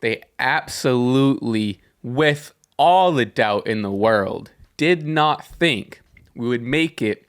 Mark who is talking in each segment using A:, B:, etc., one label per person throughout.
A: they absolutely, with all the doubt in the world, did not think we would make it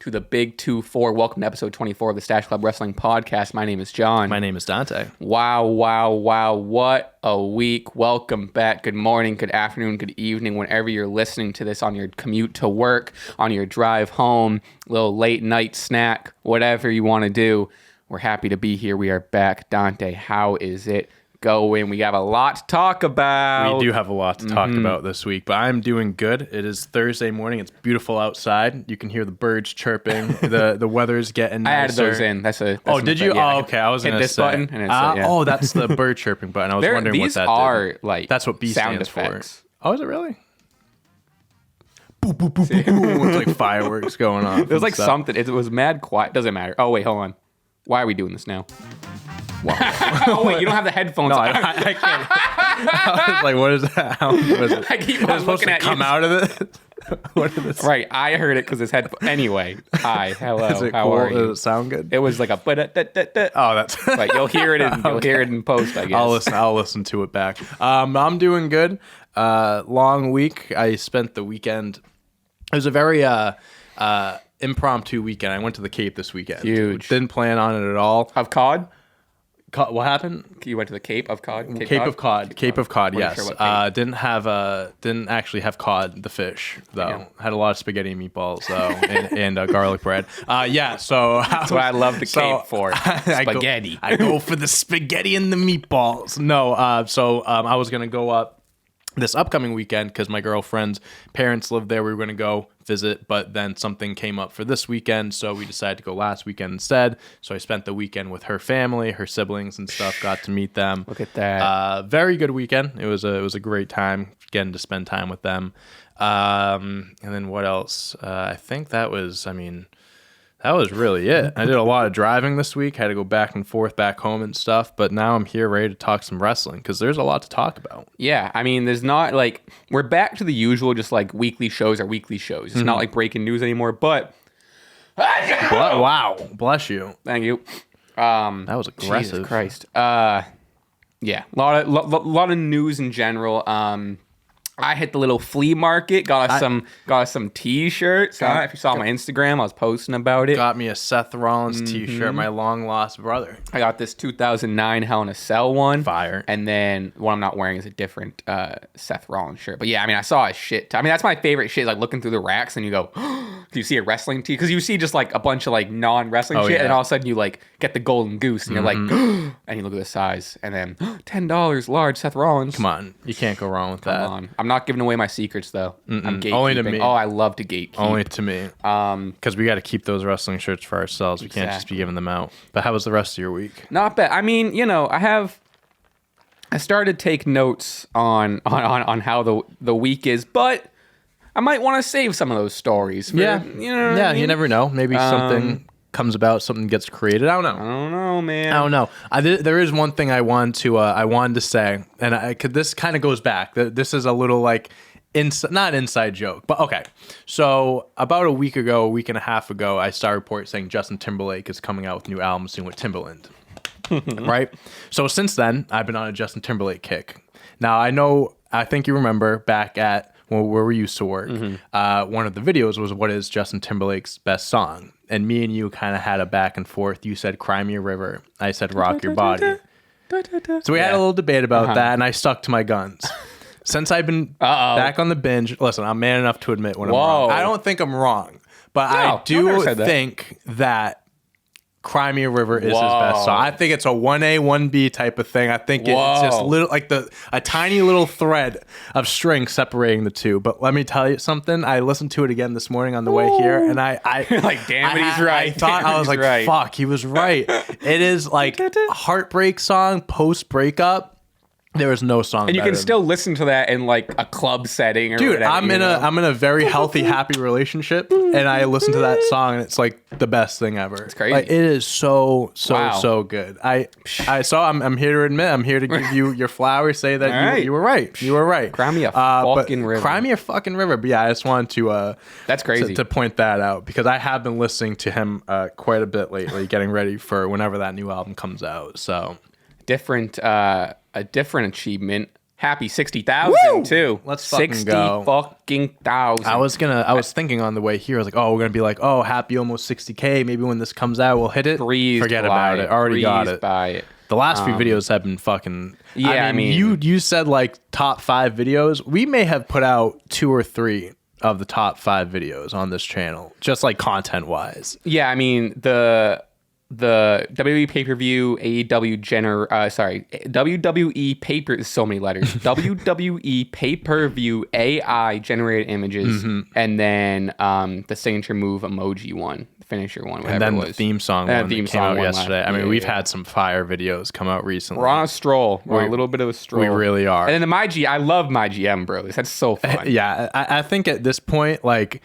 A: to the Big 2-4. Welcome to episode 24 of the Stache Club Wrestling Podcast. My name is John.
B: My name is Dante.
A: Wow. What a week. Welcome back. Good morning, good afternoon, good evening, whenever you're listening to this on your commute to work, on your drive home, little late night snack, whatever you want to do. We're happy to be here. We are back. Dante, how is it going? We have a lot to talk about.
B: We do have a lot to talk about this week, but I'm doing good. It is Thursday morning. It's beautiful outside. You can hear the birds chirping. The weather's getting nicer.
A: I added those in. That's
B: did you?
A: Yeah.
B: Oh, okay. I was going to say.
A: Button and it's,
B: Oh, that's the bird chirping button. I was wondering what that
A: are
B: did.
A: like
B: that's what B
A: sound
B: stands
A: effects.
B: For. Oh, is it really? Boop, boop, boop, boop, boop. It's like fireworks going on.
A: It was like something. It was mad quiet. Doesn't matter. Oh, wait, hold on. Why are we doing this now? Wow. Oh, wait, you don't have the headphones.
B: No, I can't. I was like, what is that? How was it?
A: I keep on looking at
B: come
A: you.
B: out of it? What is this?
A: Right, I heard it because his headphones. Anyway, hi, hello,
B: is it
A: how
B: cool?
A: are you?
B: Does it sound good?
A: It was like a
B: Oh, that's
A: like you'll hear it in post, I guess.
B: I'll listen to it back. I'm doing good. Long week. I spent the weekend. It was a very impromptu weekend. I went to the Cape this weekend.
A: Huge.
B: Didn't plan on it at all.
A: Of cod?
B: What happened?
A: You went to the Cape of cod?
B: Cape of Cod. Yes.
A: Sure
B: Didn't actually have cod, the fish though. Yeah. Had a lot of spaghetti and meatballs though, and garlic bread. Yeah. So
A: that's what I love the Cape for. Spaghetti.
B: I go for the spaghetti and the meatballs. No. So I was gonna go up this upcoming weekend because my girlfriend's parents live there. We were going to go visit, but then something came up for this weekend, so we decided to go last weekend instead. So I spent the weekend with her family, her siblings and stuff, got to meet them.
A: Look at that.
B: Very good weekend. It was a great time getting to spend time with them. And then what else? I think that was really it. I did a lot of driving this week. Had to go back and forth back home and stuff. But now I'm here ready to talk some wrestling because there's a lot to talk about.
A: Yeah. I mean, there's not like, we're back to the usual, just like weekly shows are weekly shows. It's not like breaking news anymore, but.
B: Wow. Bless you.
A: Thank you.
B: That was aggressive.
A: Jesus Christ. Yeah. A lot of news in general. I hit the little flea market, got us some t-shirts. If you saw my Instagram, I was posting about it.
B: Got me a Seth Rollins t-shirt, my long lost brother.
A: I got this 2009 Hell in a Cell one.
B: Fire.
A: And then what I'm not wearing is a different Seth Rollins shirt. But yeah, I mean, I saw a shit. That's my favorite shit, like looking through the racks and you go, do you see a wrestling tee? Because you see just like a bunch of like non-wrestling shit, and all of a sudden you like get the golden goose and you're like, and you look at the size, and then $10 large Seth Rollins.
B: Come on, you can't go wrong with that.
A: Come on. I'm not giving away my secrets though. I'm gatekeeping.
B: Only to me.
A: Oh, I love to gatekeep.
B: Only to me. Because we got to keep those wrestling shirts for ourselves. We can't just be giving them out. But how was the rest of your week?
A: Not bad. I mean, I started to take notes on how the week is, but I might want to save some of those stories. For,
B: yeah.
A: I mean?
B: You never know. Maybe something comes about, something gets created. I don't know.
A: I don't know, man.
B: I don't know. There is one thing I wanted to say, and this kind of goes back. This is a little like not inside joke, but okay. So about a week and a half ago, I saw a report saying Justin Timberlake is coming out with a new album soon with Timbaland. Right? So since then, I've been on a Justin Timberlake kick. Now I think you remember back at where we used to work, one of the videos was what is Justin Timberlake's best song, and me and you kind of had a back and forth. You said Cry Me a River, I said Rock Your Body. So we had a little debate about that, and I stuck to my guns. Since I've been back on the binge, listen, I'm man enough to admit when I'm wrong. I don't think I'm wrong, but I do think that Cry Me a River is his best song. I think it's a 1A, 1B type of thing. I think it's just little, like a tiny little thread of string separating the two. But let me tell you something. I listened to it again this morning on the way here, and I
A: like, damn it, he's right.
B: I was like, right. Fuck, he was right. It is like a heartbreak song, post breakup. There is no song.
A: And you can still listen to that in like a club setting or whatever.
B: I'm in a very healthy, happy relationship, and I listen to that song, and it's like the best thing ever. It's
A: crazy.
B: Like, it is so good. I'm here to admit, I'm here to give you your flowers. Say that you were right. You were right.
A: Cry me a fucking river.
B: Cry me a fucking river. But yeah, I just wanted to
A: that's crazy
B: to point that out because I have been listening to him quite a bit lately, getting ready for whenever that new album comes out. So
A: different a different achievement. Happy 60,000 too.
B: Let's fucking go.
A: 60,000.
B: I was thinking on the way here, I was like, oh, we're gonna be like, oh, happy almost 60K. Maybe when this comes out, we'll hit it. Forget about it. Already got it.
A: By it.
B: The last few videos have been fucking.
A: Yeah, I mean,
B: you said like top 5 videos. We may have put out 2 or 3 of the top 5 videos on this channel, just like content wise.
A: Yeah, I mean the WWE pay-per-view, WWE paper, so many letters. WWE pay-per-view AI generated images, and then the signature move emoji one, the finisher one, whatever
B: and then
A: it was.
B: the theme song one that came out yesterday. I mean, we've had some fire videos come out recently.
A: We're on a stroll. We're on a little bit of a stroll.
B: We really are.
A: And then I love my GM, bros. That's so fun.
B: Yeah, I think at this point, like,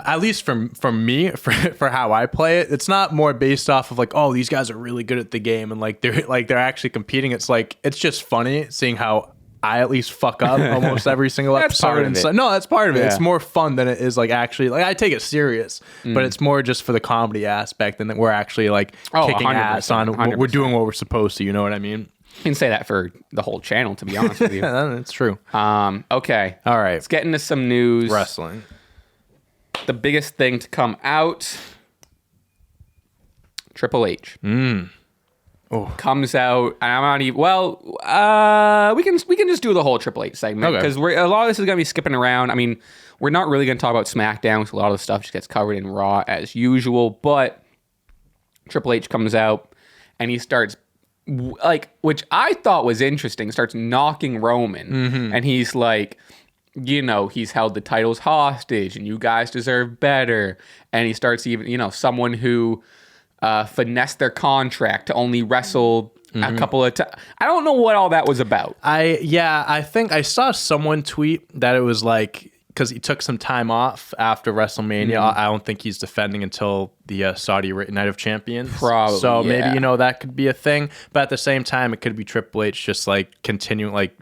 B: at least from me, for how I play it, it's not more based off of like, oh, these guys are really good at the game and like they're actually competing. It's like, it's just funny seeing how I at least fuck up almost every single episode. No, that's part of it. Yeah. It's more fun than it is like actually, like, I take it serious, but it's more just for the comedy aspect and that we're actually like kicking ass on. 100%. We're doing what we're supposed to. You know what I mean?
A: You can say that for the whole channel, to be honest with you.
B: That's true.
A: Okay.
B: All right.
A: Let's get into some news.
B: Wrestling.
A: The biggest thing to come out, Triple H comes out, and I'm not even. Well, we can just do the whole Triple H segment because a lot of this is gonna be skipping around. I mean, we're not really gonna talk about SmackDown because a lot of the stuff just gets covered in Raw as usual. But Triple H comes out and he starts like, which I thought was interesting, starts knocking Roman, and he's like, you know, he's held the titles hostage and you guys deserve better. And he starts even, someone who finessed their contract to only wrestle a couple of times. I don't know what all that was about.
B: I think I saw someone tweet that it was like, because he took some time off after WrestleMania. I don't think he's defending until the Saudi Night of Champions.
A: Probably.
B: So maybe, that could be a thing. But at the same time, it could be Triple H just like continuing, like,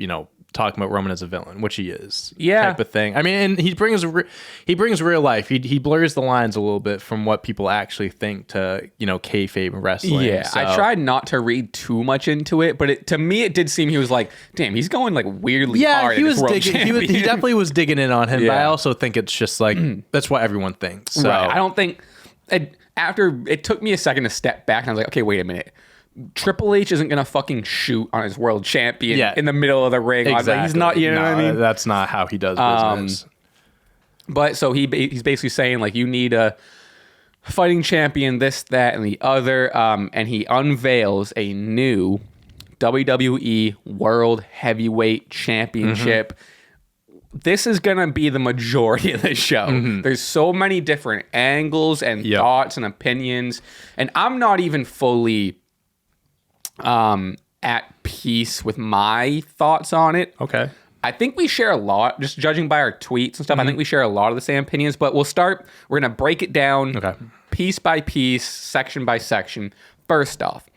B: talking about Roman as a villain, which he is, type of thing. I mean, and he brings real life. He blurs the lines a little bit from what people actually think to kayfabe wrestling.
A: Yeah,
B: so.
A: I tried not to read too much into it, but to me it did seem he was like, damn, he's going like weirdly hard.
B: He was digging. He definitely was digging in on him. But I also think it's just like that's what everyone thinks. So.
A: Right. I don't think after it took me a second to step back, and I was like, okay, wait a minute. Triple H isn't gonna fucking shoot on his world champion in the middle of the ring.
B: Exactly.
A: He's not, what I mean?
B: That's not how he does business.
A: But so he's basically saying like, you need a fighting champion, this, that, and the other. And he unveils a new WWE World Heavyweight Championship. This is gonna be the majority of the show. There's so many different angles and thoughts and opinions, and I'm not even fully at peace with my thoughts on it.
B: Okay.
A: I think we share a lot, just judging by our tweets and stuff. I think we share a lot of the same opinions, but we're going to break it down piece by piece, section by section. First off,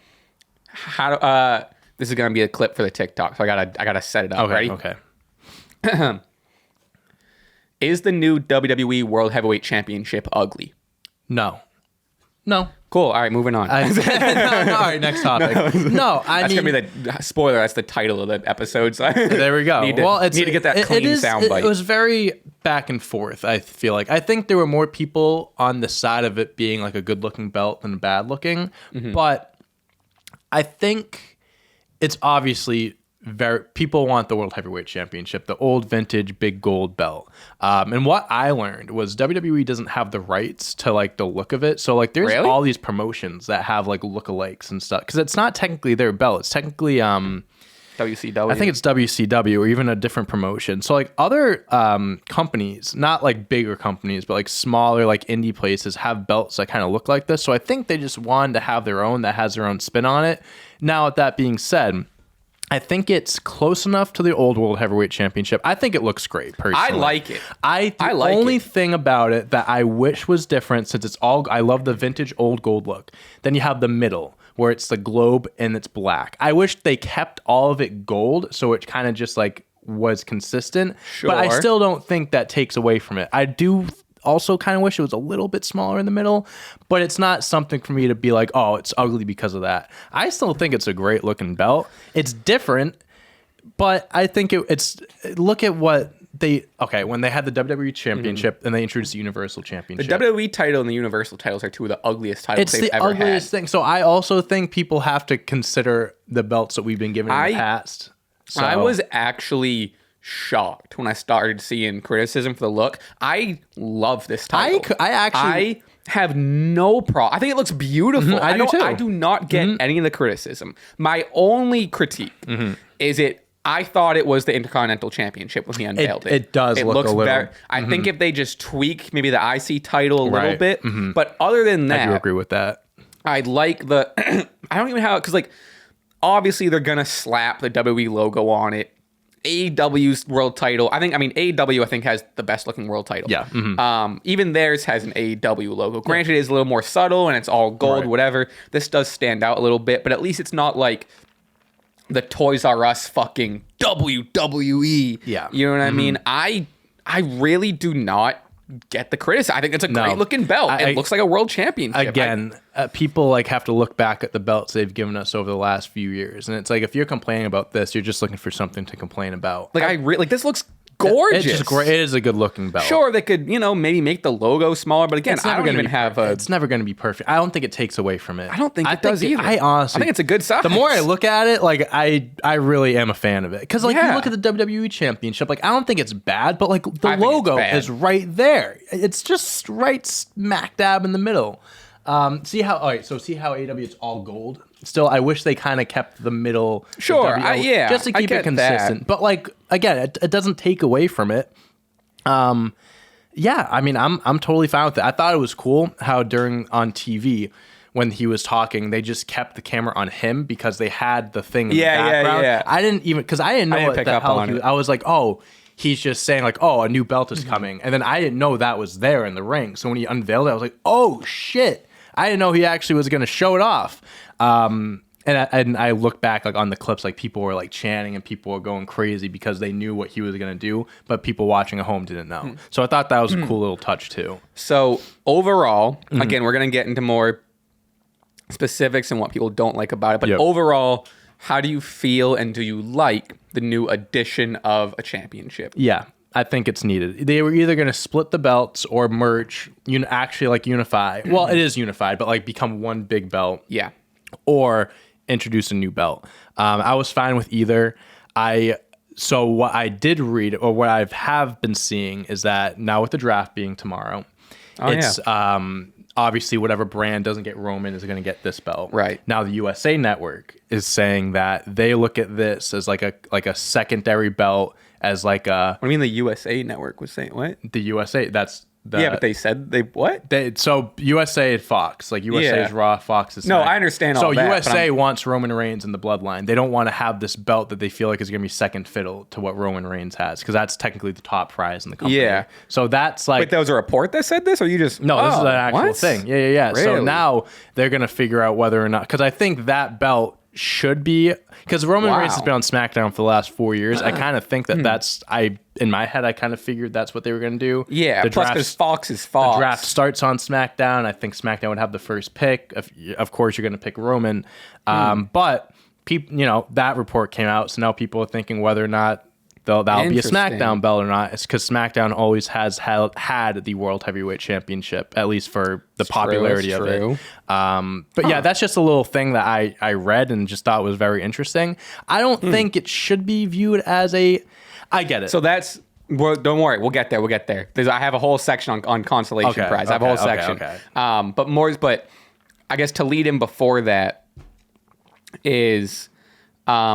A: this is going to be a clip for the TikTok, so I gotta set it up. Ready?
B: Okay.
A: Is the new WWE World Heavyweight Championship ugly?
B: No.
A: Cool. All right, moving on.
B: All right, next topic.
A: That's gonna be the spoiler. That's the title of the episode. So
B: there we go.
A: Need to get that clean soundbite.
B: It was very back and forth. I feel like I think there were more people on the side of it being like a good-looking belt than bad looking, but I think it's obviously people want the World Heavyweight Championship, the old vintage big gold belt. And what I learned was WWE doesn't have the rights to like the look of it. So like there's all these promotions that have like lookalikes and stuff because it's not technically their belt. It's technically
A: WCW.
B: I think it's WCW or even a different promotion. So like other companies, not like bigger companies, but like smaller like indie places have belts that kind of look like this. So I think they just wanted to have their own that has their own spin on it. Now with that being said, I think it's close enough to the old World Heavyweight Championship. I think it looks great, personally.
A: I like it.
B: The only thing about it that I wish was different, since it's all, I love the vintage old gold look. Then you have the middle, where it's the globe and it's black. I wish they kept all of it gold, so it kind of just like was consistent.
A: Sure.
B: But I still don't think that takes away from it. I do also kind of wish it was a little bit smaller in the middle, but it's not something for me to be like, oh, it's ugly because of that. I still think it's a great looking belt. It's different, but I think it's look at what when they had the WWE Championship and they introduced the Universal Championship.
A: The WWE title and the Universal titles are two of the ugliest titles they've ever had. It's the ugliest
B: thing. So I also think people have to consider the belts that we've been given in the past. So
A: I was actually shocked when I started seeing criticism for the look. I love this title. I have no problem. I think it looks beautiful.
B: I do too.
A: I do not get any of the criticism. My only critique is I thought it was the Intercontinental Championship when he unveiled it.
B: It does look a little.
A: I think if they just tweak maybe the IC title a little bit, but other than that,
B: I do agree with that.
A: I like the. I don't even have because like obviously they're gonna slap the WWE logo on it. AEW's world title. AEW I think has the best looking world title.
B: Yeah.
A: Even theirs has an AEW logo. Granted, it's a little more subtle and it's all gold, whatever. This does stand out a little bit, but at least it's not like the Toys R Us fucking WWE.
B: Yeah.
A: You know what I mean? I really do not get the criticism. I think it's a great looking belt. It looks like a world championship.
B: Again, people like have to look back at the belts they've given us over the last few years, and it's like if you're complaining about this, you're just looking for something to complain about.
A: Like this looks gorgeous.
B: It's just great. It is a good looking belt.
A: Sure, they could maybe make the logo smaller, but again, I don't even have a.
B: It's never going to be perfect. I don't think it takes away from it.
A: I don't think it does either.
B: I honestly,
A: think it's a good size.
B: The more I look at it, like I really am a fan of it because like you look at the WWE Championship, like I don't think it's bad, but like the logo is right there. It's just right smack dab in the middle. See how AEW it's all gold. Still, I wish they kind of kept the middle.
A: Sure,
B: just to keep it consistent. That. But like again, it doesn't take away from it. Yeah, I mean, I'm totally fine with it. I thought it was cool how on TV when he was talking, they just kept the camera on him because they had the thing in the background.
A: Yeah.
B: I didn't even because I didn't know what the hell he was. I was like, oh. He's just saying like, oh, a new belt is coming. And then I didn't know that was there in the ring. So when he unveiled it, I was like, oh, shit. I didn't know he actually was going to show it off. And I look back like on the clips, like people were like chanting and people were going crazy because they knew what he was going to do. But people watching at home didn't know. So I thought that was a cool little touch too.
A: So overall, again, we're going to get into more specifics and what people don't like about it. But overall, how do you feel and do you like the new addition of a championship?
B: Yeah, I think it's needed. They were either going to split the belts or merge, actually like unify. Well, it is unified, but like become one big belt.
A: Yeah.
B: Or introduce a new belt. I was fine with either. So what I did read or what I have been seeing is that now with the draft being tomorrow, obviously whatever brand doesn't get Roman is going to get this belt.
A: Right.
B: Now the USA Network is saying that they look at this as like a secondary belt as like a.
A: What do you mean the USA Network was saying what?
B: The USA, that's
A: but they said they what?
B: So USA and Fox, like USA is Raw, Fox is.
A: No, I understand all that.
B: So USA wants Roman Reigns in the Bloodline. They don't want to have this belt that they feel like is going to be second fiddle to what Roman Reigns has because that's technically the top prize in the company.
A: Yeah.
B: So that's like.
A: Wait, there was a report that said this, or you just?
B: No, this is an actual thing. Yeah.
A: Really?
B: So now they're going to figure out whether or not because I think that belt should be because Roman Reigns has been on SmackDown for the last 4 years. I kind of think that's in my head I kind of figured that's what they were going to do.
A: Yeah, plus because Fox is Fox.
B: The draft starts on SmackDown. I think SmackDown would have the first pick. Of course, you're going to pick Roman, but people, that report came out, so now people are thinking whether or not that'll be a SmackDown belt or not. It's because SmackDown always has had the World Heavyweight Championship, at least for the popularity of it. But yeah, that's just a little thing that I read and just thought was very interesting. I don't think it should be viewed as I get it.
A: So that's. Well, don't worry, we'll get there. I have a whole section on consolation prize. I have a whole section.
B: Okay.
A: But I guess to lead in before that is. I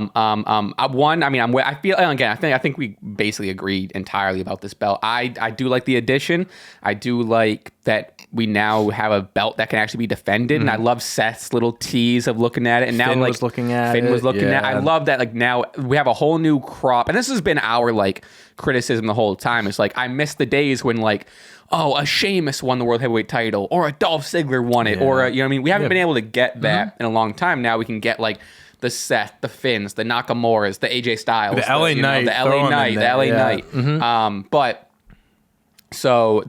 A: think we basically agreed entirely about this belt. I do like the addition. I do like that we now have a belt that can actually be defended, and I love Seth's little tease of looking at it. And now
B: Finn was looking at
A: it. I love that. Like now we have a whole new crop, and this has been our like criticism the whole time. It's like I miss the days when like. Oh, a Sheamus won the World Heavyweight title, or a Dolph Ziggler won it, or you know what I mean. We haven't been able to get that in a long time. Now we can get like the Seth, the Finns, the Nakamura's, the AJ Styles,
B: the LA Knight,
A: the LA Knight. But So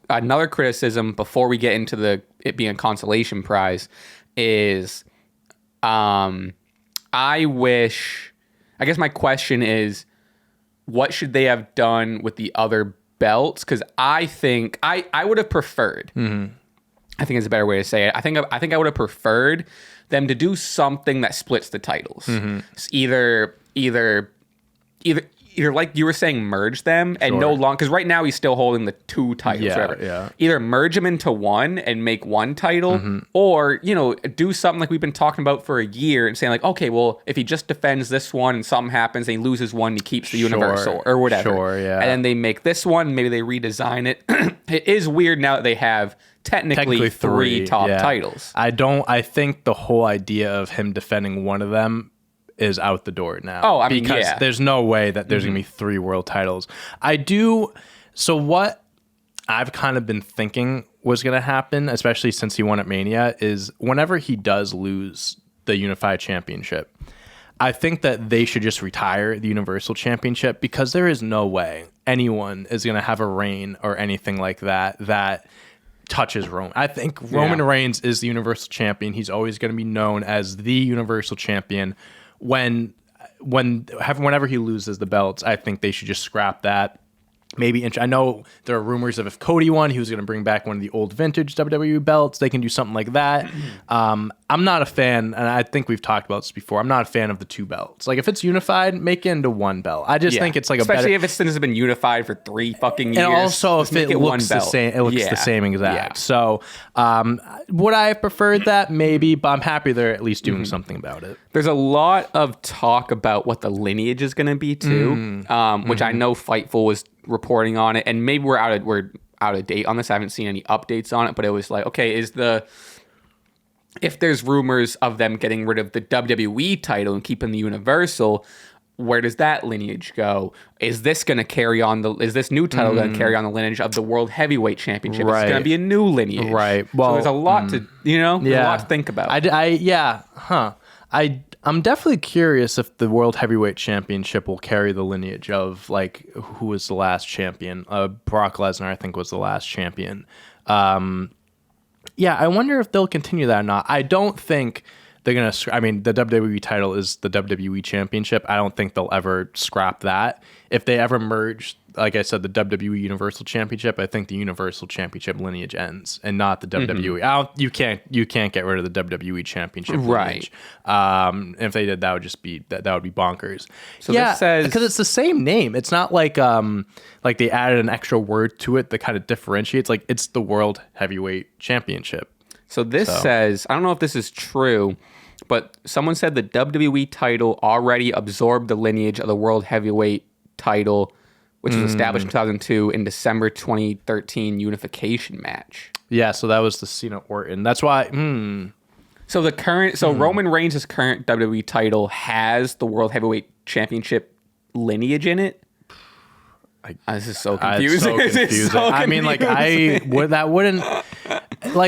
A: another criticism before we get into it being a consolation prize is, I guess my question is, what should they have done with the other belts? Because I think I would have preferred. Mm-hmm. I think it's a better way to say it. I think I would have preferred them to do something that splits the titles. Mm-hmm. Either like you were saying, merge them and no longer, because right now he's still holding the 2 titles. Yeah. Either merge them into one and make one title, mm-hmm. or do something like we've been talking about for a year and saying like, okay, well, if he just defends this one and something happens and he loses one, he keeps the Universal or whatever.
B: Sure, yeah.
A: And then they make this one, maybe they redesign it. It is weird now that they have technically 3 top titles.
B: I think the whole idea of him defending one of them is out the door now.
A: Oh, I mean,
B: because there's no way that there's mm-hmm. going to be 3 world titles. So what I've kind of been thinking was going to happen, especially since he won at Mania, is whenever he does lose the Unified Championship, I think that they should just retire the Universal Championship, because there is no way anyone is going to have a reign or anything like that touches Roman. I think Roman Reigns is the Universal Champion. He's always going to be known as the Universal Champion. Whenever he loses the belts, I think they should just scrap that. Maybe I know there are rumors of if Cody won, he was going to bring back one of the old vintage WWE belts. They can do something like that. I'm not a fan, and I think we've talked about this before. I'm not a fan of the 2 belts. Like if it's unified, make it into 1 belt. I just think it's like
A: especially if it has been unified for 3 fucking years.
B: And also if it looks the same, it looks the same exact. Yeah. So would I have preferred that? Maybe, but I'm happy they're at least doing something about it.
A: There's a lot of talk about what the lineage is going to be too, which I know Fightful was reporting on it, and maybe we're out of date on this. I haven't seen any updates on it, but it was like, okay, if there's rumors of them getting rid of the WWE title and keeping the Universal, where does that lineage go? Is this going to carry on is this new title going to carry on the lineage of the World Heavyweight Championship?
B: Right.
A: It's going to be a new lineage.
B: Right. Well,
A: so there's a lot to, there's a lot to think about.
B: I'm definitely curious if the World Heavyweight Championship will carry the lineage of, like, who was the last champion? Brock Lesnar, I think, was the last champion. I wonder if they'll continue that or not. I don't think they're going to... I mean, the WWE title is the WWE Championship. I don't think they'll ever scrap that. If they ever merge, like I said, the WWE Universal Championship, I think the Universal Championship lineage ends and not the WWE. You can't get rid of the WWE Championship lineage. And if they did, that would just be that would be bonkers.
A: So this says,
B: because it's the same name. It's not like they added an extra word to it that kind of differentiates. Like, it's the World Heavyweight Championship.
A: So this says, I don't know if this is true, but someone said the WWE title already absorbed the lineage of the World Heavyweight title, which was established in 2002 in December 2013 unification match.
B: Yeah, so that was the Cena Orton. That's why.
A: So Roman Reigns' current WWE title has the World Heavyweight Championship lineage in it. This is so confusing.
B: It's so confusing. I mean, like,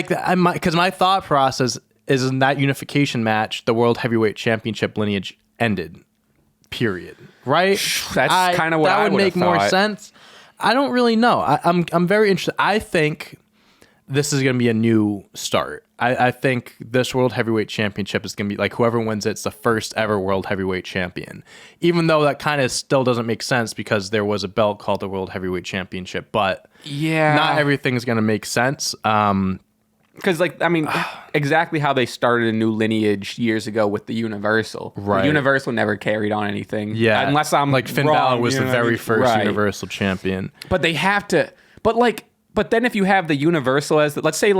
B: because my thought process is, in that unification match, the World Heavyweight Championship lineage ended. Period. Right?
A: That's kind of what I would
B: make more sense. I don't really know. I'm very interested. I think this is going to be a new start. I think this World Heavyweight Championship is going to be like, whoever wins it's the first ever World Heavyweight Champion. Even though that kind of still doesn't make sense, because there was a belt called the World Heavyweight Championship, but not everything's going to make sense.
A: Because, exactly how they started a new lineage years ago with the Universal. Right. The Universal never carried on anything.
B: Yeah.
A: Unless I'm
B: like, Finn Balor was the very first Universal Champion.
A: But they have to... But then if you have the Universal as... let's say,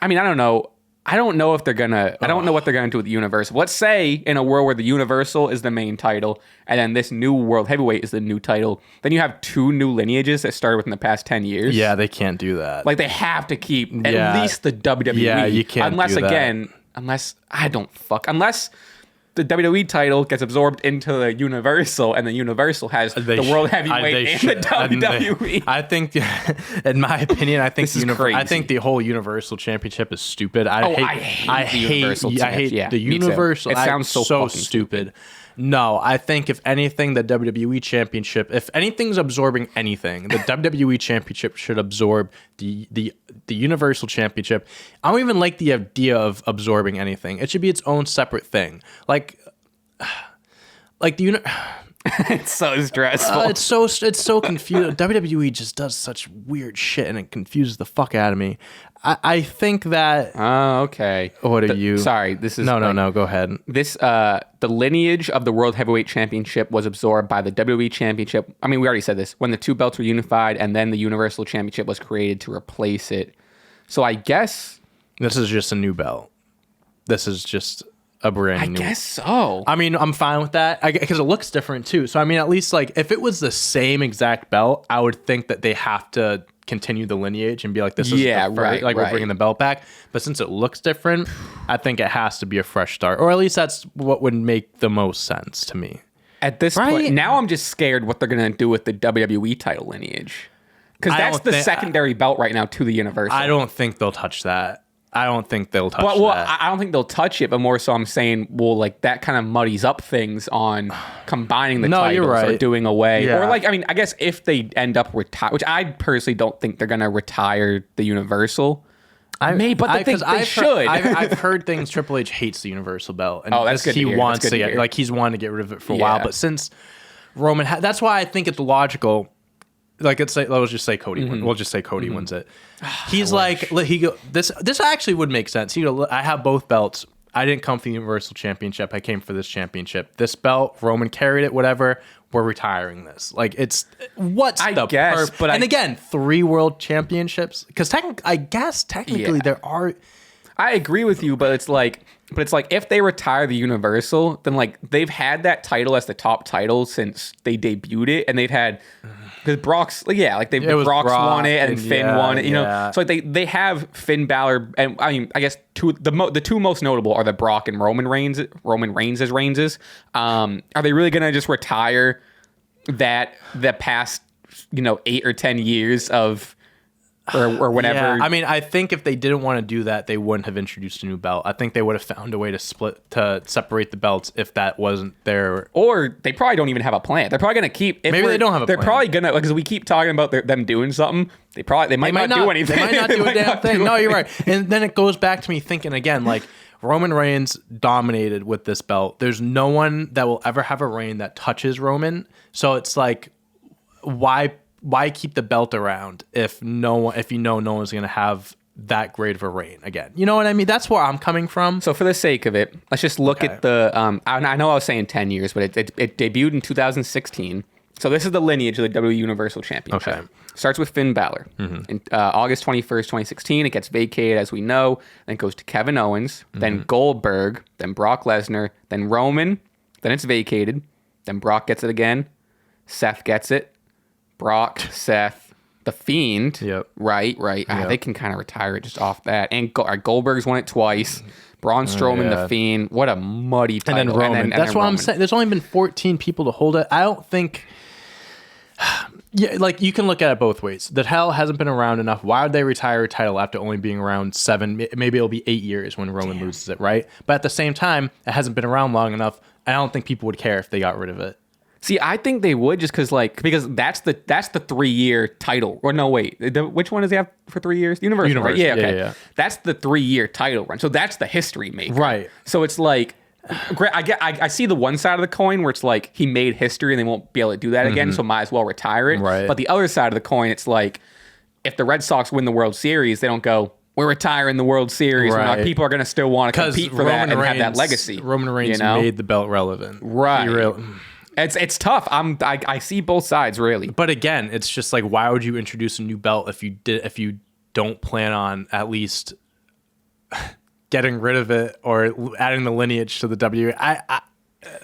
A: I don't know. I don't know if they're going to... I don't know what they're going to do with the Universal. Let's say in a world where the Universal is the main title, and then this new World Heavyweight is the new title, then you have 2 new lineages that started within the past 10 years.
B: Yeah, they can't do that.
A: They have to keep at least the WWE.
B: Yeah, you can't
A: unless,
B: do that.
A: unless the WWE title gets absorbed into the Universal, and the Universal has the World Heavyweight and the WWE.
B: I think, in my opinion, I think
A: crazy.
B: I think the whole Universal Championship is stupid.
A: I hate the Universal.
B: The Universal.
A: It sounds so
B: stupid. No, I think if anything, the WWE Championship, if anything's absorbing anything, the WWE Championship should absorb the Universal Championship. I don't even like the idea of absorbing anything. It should be its own separate thing. Like the
A: It's so stressful.
B: it's so confusing. WWE just does such weird shit, and it confuses the fuck out of me. I think that.
A: Oh, okay.
B: What are you?
A: Sorry, this is
B: No. Go ahead.
A: This the lineage of the World Heavyweight Championship was absorbed by the WWE Championship. I mean, we already said this when the two belts were unified, and then the Universal Championship was created to replace it. So I guess
B: This is just a new belt. This is just a brand new.
A: I guess so.
B: I mean, I'm fine with that because it looks different too. So I mean, at least like if it was the same exact belt, I would think that they have to continue the lineage and be like, this is we're bringing the belt back. But since it looks different, I think it has to be a fresh start, or at least that's what would make the most sense to me.
A: At this point, now I'm just scared what they're gonna do with the WWE title lineage, because that's the secondary belt right now to the Universal.
B: I don't think they'll touch that. I don't think they'll touch that.
A: Well, I don't think they'll touch it, but more so I'm saying, well, like that kind of muddies up things on combining the titles
B: you're right.
A: or doing away.
B: Yeah.
A: Or like, I mean, I guess if they end up retire, which I personally don't think they're going to retire the Universal. They should.
B: I've heard things Triple H hates the Universal belt. And
A: that's good to hear.
B: Wants to get, like he's wanted to get rid of it for a while. But since Roman, that's why I think it's logical. Like let's just say Cody. We'll just say Cody wins it. He's this actually would make sense. I have both belts. I didn't come for the Universal Championship. I came for this championship. This belt, Roman carried it. Whatever. We're retiring this. Like it's and again, 3 world championships. Because technically there are.
A: I agree with you, but it's like if they retire the Universal, then like they've had that title as the top title since they debuted it, and they've had. Because Brock's, Brock's won it and Finn won it, you know. So like they have Finn Balor, and I mean, I guess the two most notable are the Brock and Roman Reigns as Reigns. Are they really gonna just retire the past 8 or 10 years of or whatever?
B: Yeah. I mean, I think if they didn't want to do that, they wouldn't have introduced a new belt. I think they would have found a way to separate the belts if that wasn't their.
A: Or they probably don't even have a plan. They're probably going to keep.
B: Maybe they don't have a plan.
A: They're probably going to, because we keep talking about them doing something. They might not do anything.
B: They might not do a damn thing. No, you're right. And then it goes back to me thinking again, like Roman Reigns dominated with this belt. There's no one that will ever have a reign that touches Roman. So it's like, why keep the belt around if no one's going to have that great of a reign again? You know what I mean? That's where I'm coming from.
A: So for the sake of it, let's just look at the. I know I was saying 10 years, but it debuted in 2016. So this is the lineage of the WWE Universal Championship.
B: Okay.
A: Starts with Finn Balor. In August 21st, 2016, it gets vacated, as we know. Then it goes to Kevin Owens, then Goldberg, then Brock Lesnar, then Roman. Then it's vacated. Then Brock gets it again. Seth gets it. Brock, Seth, The Fiend.
B: Yep.
A: Right.
B: Yep.
A: They can kind of retire it just off that. And Goldberg's won it twice. Braun Strowman, The Fiend. What a muddy title.
B: And then Roman. That's what I'm saying. There's only been 14 people to hold it. I don't think... Yeah, like you can look at it both ways. The title hasn't been around enough. Why would they retire a title after only being around 7? Maybe it'll be 8 years when Roman loses it, right? But at the same time, it hasn't been around long enough. I don't think people would care if they got rid of it.
A: See, I think they would just because that's the 3-year title. Or no, wait, which one does he have for 3 years? Universal, right? Yeah, okay. Yeah. That's the 3-year title run. So that's the history maker,
B: right?
A: So it's like, I see the one side of the coin where it's like he made history and they won't be able to do that again, so might as well retire it.
B: Right.
A: But the other side of the coin, it's like if the Red Sox win the World Series, they don't go, we're retiring the World Series.
B: Right.
A: People are going to still want to compete for that and have that legacy.
B: Roman Reigns made the belt relevant,
A: right? It's tough. I see both sides really.
B: But again, it's just like, why would you introduce a new belt if you don't plan on at least getting rid of it or adding the lineage to the W? I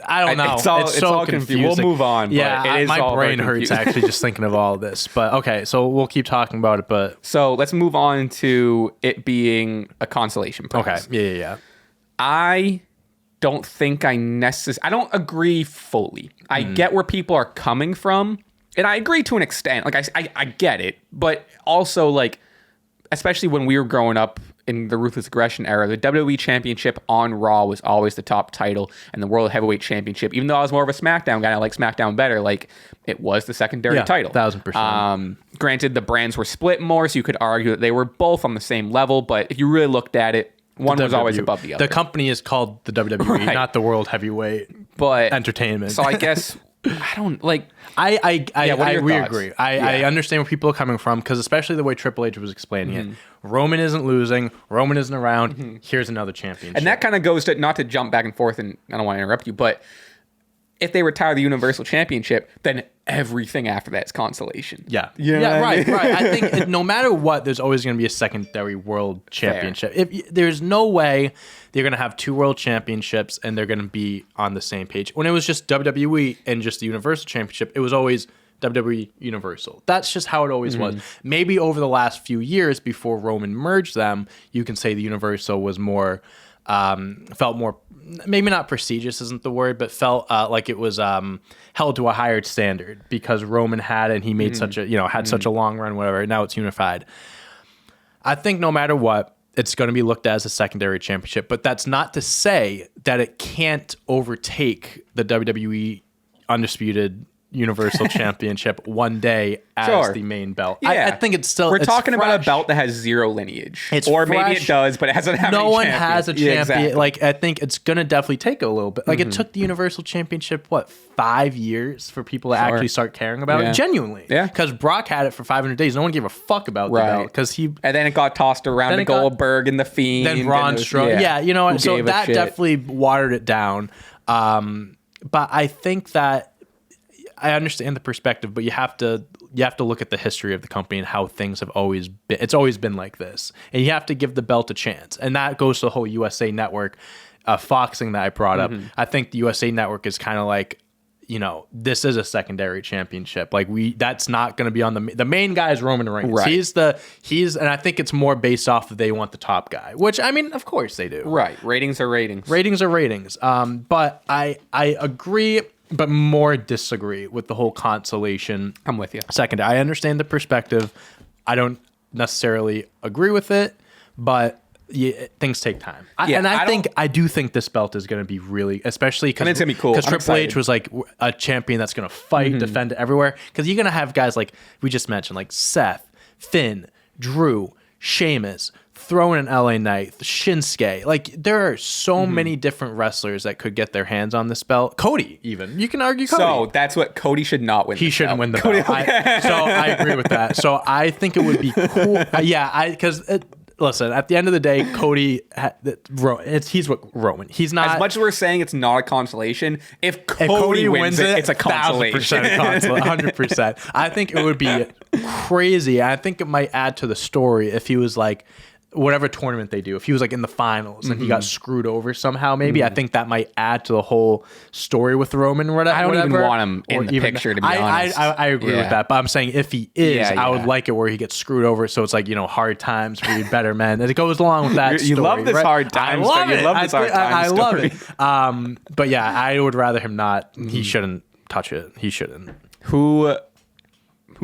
B: don't know. It's so confusing.
A: We'll move on.
B: Yeah, my brain hurts actually just thinking of all of this. But okay, so we'll keep talking about it. But
A: so let's move on to it being a consolation prize.
B: Okay. Yeah.
A: I don't think I don't agree fully. I get where people are coming from, and I agree to an extent. Like I get it, but also like, especially when we were growing up in the Ruthless Aggression era, the WWE Championship on Raw was always the top title, and the World Heavyweight Championship, even though I was more of a SmackDown guy, I like SmackDown better, like it was the secondary title.
B: 1000%.
A: Granted, the brands were split more, so you could argue that they were both on the same level, but if you really looked at it, one was always above the other.
B: The company is called the WWE, not the World Heavyweight Entertainment.
A: So I guess I don't like.
B: We agree. I understand where people are coming from, because especially the way Triple H was explaining it. Roman isn't losing. Roman isn't around. Here's another championship.
A: And that kind of goes to, not to jump back and forth, and I don't want to interrupt you, but if they retire the Universal Championship, then everything after that is consolation.
B: Yeah.
A: Right.
B: I think no matter what, there's always going to be a secondary world championship. There's no way they're going to have two world championships and they're going to be on the same page. When it was just WWE and just the Universal Championship, it was always WWE Universal. That's just how it always was. Maybe over the last few years before Roman merged them, you can say the Universal was more, felt more, maybe not prestigious isn't the word, but felt like it was held to a higher standard because Roman had, and he made such a, had such a long run, whatever. Now it's unified. I think no matter what, it's going to be looked at as a secondary championship, but that's not to say that it can't overtake the WWE Undisputed Universal Championship one day as the main belt. I think it's still...
A: We're talking about a belt that has zero lineage. Maybe it does, but it hasn't had
B: No one has a champion.
A: Exactly.
B: Like, I think it's going to definitely take a little bit. Like, it took the Universal Championship, 5 years for people to actually start caring about it? Genuinely.
A: Yeah.
B: Because Brock had it for 500 days. No one gave a fuck about the belt. And
A: then it got tossed around to Goldberg and The Fiend.
B: Then Braun Strowman. Yeah, you know what? So that definitely watered it down. But I think that I understand the perspective, but you have to look at the history of the company and how things have always been. It's always been like this, and you have to give the belt a chance. And that goes to the whole USA Network, Foxing that I brought up. I think the USA Network is kind of like, this is a secondary championship. Like that's not going to be on the main guy is Roman Reigns. Right. And I think it's more based off of they want the top guy, which I mean, of course they do.
A: Right. Ratings are ratings.
B: Ratings are ratings. But I agree, but more disagree with the whole consolation.
A: I'm with you.
B: Second, I understand the perspective. I don't necessarily agree with it, but things take time. I do think this belt is going to be really, especially because
A: it's going to be cool.
B: Because Triple H was like a champion that's going to fight, defend everywhere. Because you're going to have guys like we just mentioned, like Seth, Finn, Drew, Sheamus, throw in an LA Knight, Shinsuke. Like, there are so many different wrestlers that could get their hands on this belt. Cody, even. You can argue Cody.
A: So, that's what Cody should not win.
B: He shouldn't win the belt. So, I agree with that. So, I think it would be cool. Listen, at the end of the day, Cody, he's what Roman. He's not.
A: As much as we're saying it's not a consolation, if Cody wins it, it's a consolation.
B: 100%. I think it would be crazy. I think it might add to the story if he was like, whatever tournament they do, if he was like in the finals and he got screwed over somehow, maybe I think that might add to the whole story with Roman or whatever.
A: I don't even want him in the picture, to be honest.
B: I agree with that, but I'm saying if he is, I would like it where he gets screwed over, so it's like, hard times breed better men, and it goes along with that story.
A: You love this hard times story. You love this hard times story.
B: I love it. But yeah, I would rather him not. He shouldn't touch it. He shouldn't.
A: Who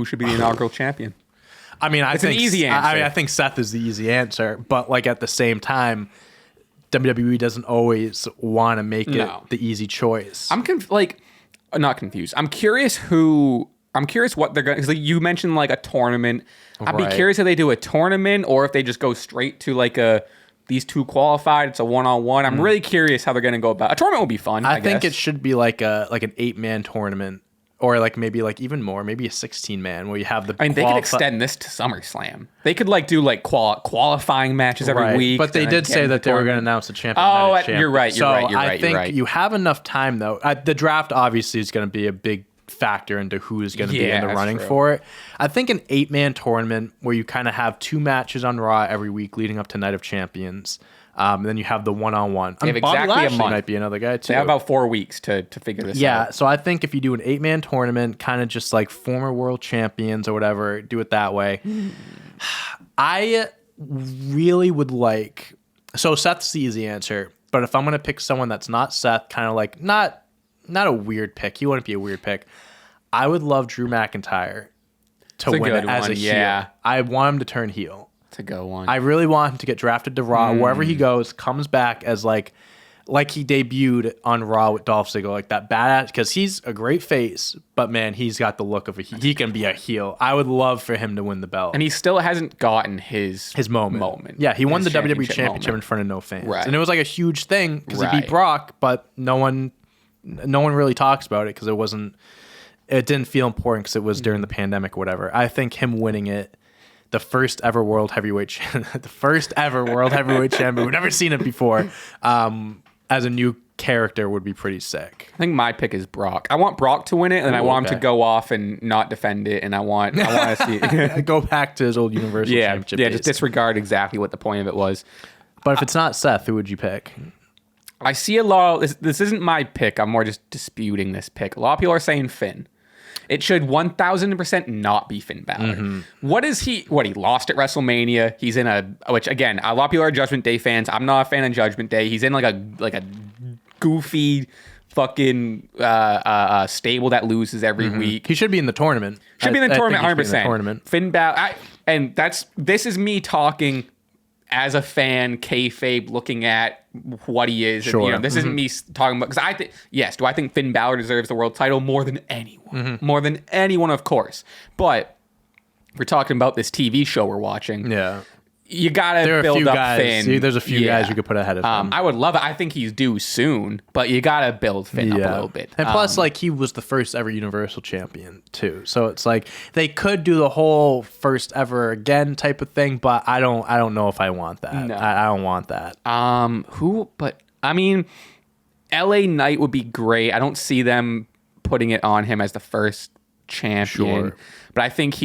A: should be the inaugural champion?
B: I mean,
A: it's an easy answer.
B: I think Seth is the easy answer, but like at the same time, WWE doesn't always want to make it the easy choice.
A: I'm not confused. I'm curious what they're going to, because you mentioned like a tournament. I'd be curious if they do a tournament or if they just go straight to like these two qualified. It's a one-on-one. I'm really curious how they're going to go about. A tournament will be fun. I
B: think
A: guess.
B: It should be like an 8-man tournament. Or like maybe like even more, maybe a 16-man where you have the.
A: I mean, they could extend this to SummerSlam. They could like do like qualifying matches every week.
B: But they did say that they were going to announce a champion.
A: You're right.
B: I think you have enough time though. The draft obviously is going to be a big factor into who's going to be in the running for it. I think an 8-man tournament where you kind of have 2 matches on Raw every week leading up to Night of Champions. And then you have the one-on-one.
A: They have exactly a month.
B: Might be another guy too.
A: They have about 4 weeks to figure this out.
B: Yeah, so I think if you do an 8-man tournament, kind of just like former world champions or whatever, do it that way. I really would like. So Seth's the easy answer, but if I'm gonna pick someone that's not Seth, kind of like not a weird pick. He wouldn't be a weird pick. I would love Drew McIntyre to win it as a heel. I want him to turn heel.
A: to go on.
B: I really want him to get drafted to Raw. Wherever he goes, comes back as like he debuted on Raw with Dolph Ziggler, like that badass, because he's a great face, but man, he's got the look of he can be a heel. I would love for him to win the belt.
A: And he still hasn't gotten his
B: moment. Yeah, he won the WWE Championship in front of no fans. Right. And it was like a huge thing because he beat Brock, but no one really talks about it because it didn't feel important because it was during the pandemic or whatever. I think him winning it, the first ever world heavyweight champion, we've never seen it before, as a new character would be pretty sick.
A: I think my pick is Brock. I want Brock to win it, and I want him to go off and not defend it, and I want to see
B: go back to his old Universal Championship days.
A: Just disregard exactly what the point of it was.
B: But if it's not Seth, who would you pick?
A: I see a lot of, this isn't my pick. I'm more just disputing this pick. A lot of people are saying Finn. It should 1,000% not be Finn Balor. What is he? He lost at WrestleMania. He's in which again, a lot of people are Judgment Day fans. I'm not a fan of Judgment Day. He's in like a goofy fucking stable that loses every week.
B: He should be in the tournament.
A: Should be in the tournament, 100%. Finn Balor, this is me talking as a fan, kayfabe, looking at what he is.
B: Sure.
A: And, this isn't me talking about, because do I think Finn Balor deserves the world title more than anyone? More than anyone, of course. But we're talking about this TV show we're watching.
B: Yeah.
A: You gotta build up Finn.
B: See, there's a few guys you could put ahead of him.
A: I would love it. I think he's due soon, but you gotta build Finn up a little bit.
B: And plus, he was the first ever Universal Champion too, so it's like they could do the whole first ever again type of thing. But I don't know if I want that. No. I don't want that.
A: But I mean, LA Knight would be great. I don't see them putting it on him as the first champion. Sure. But I think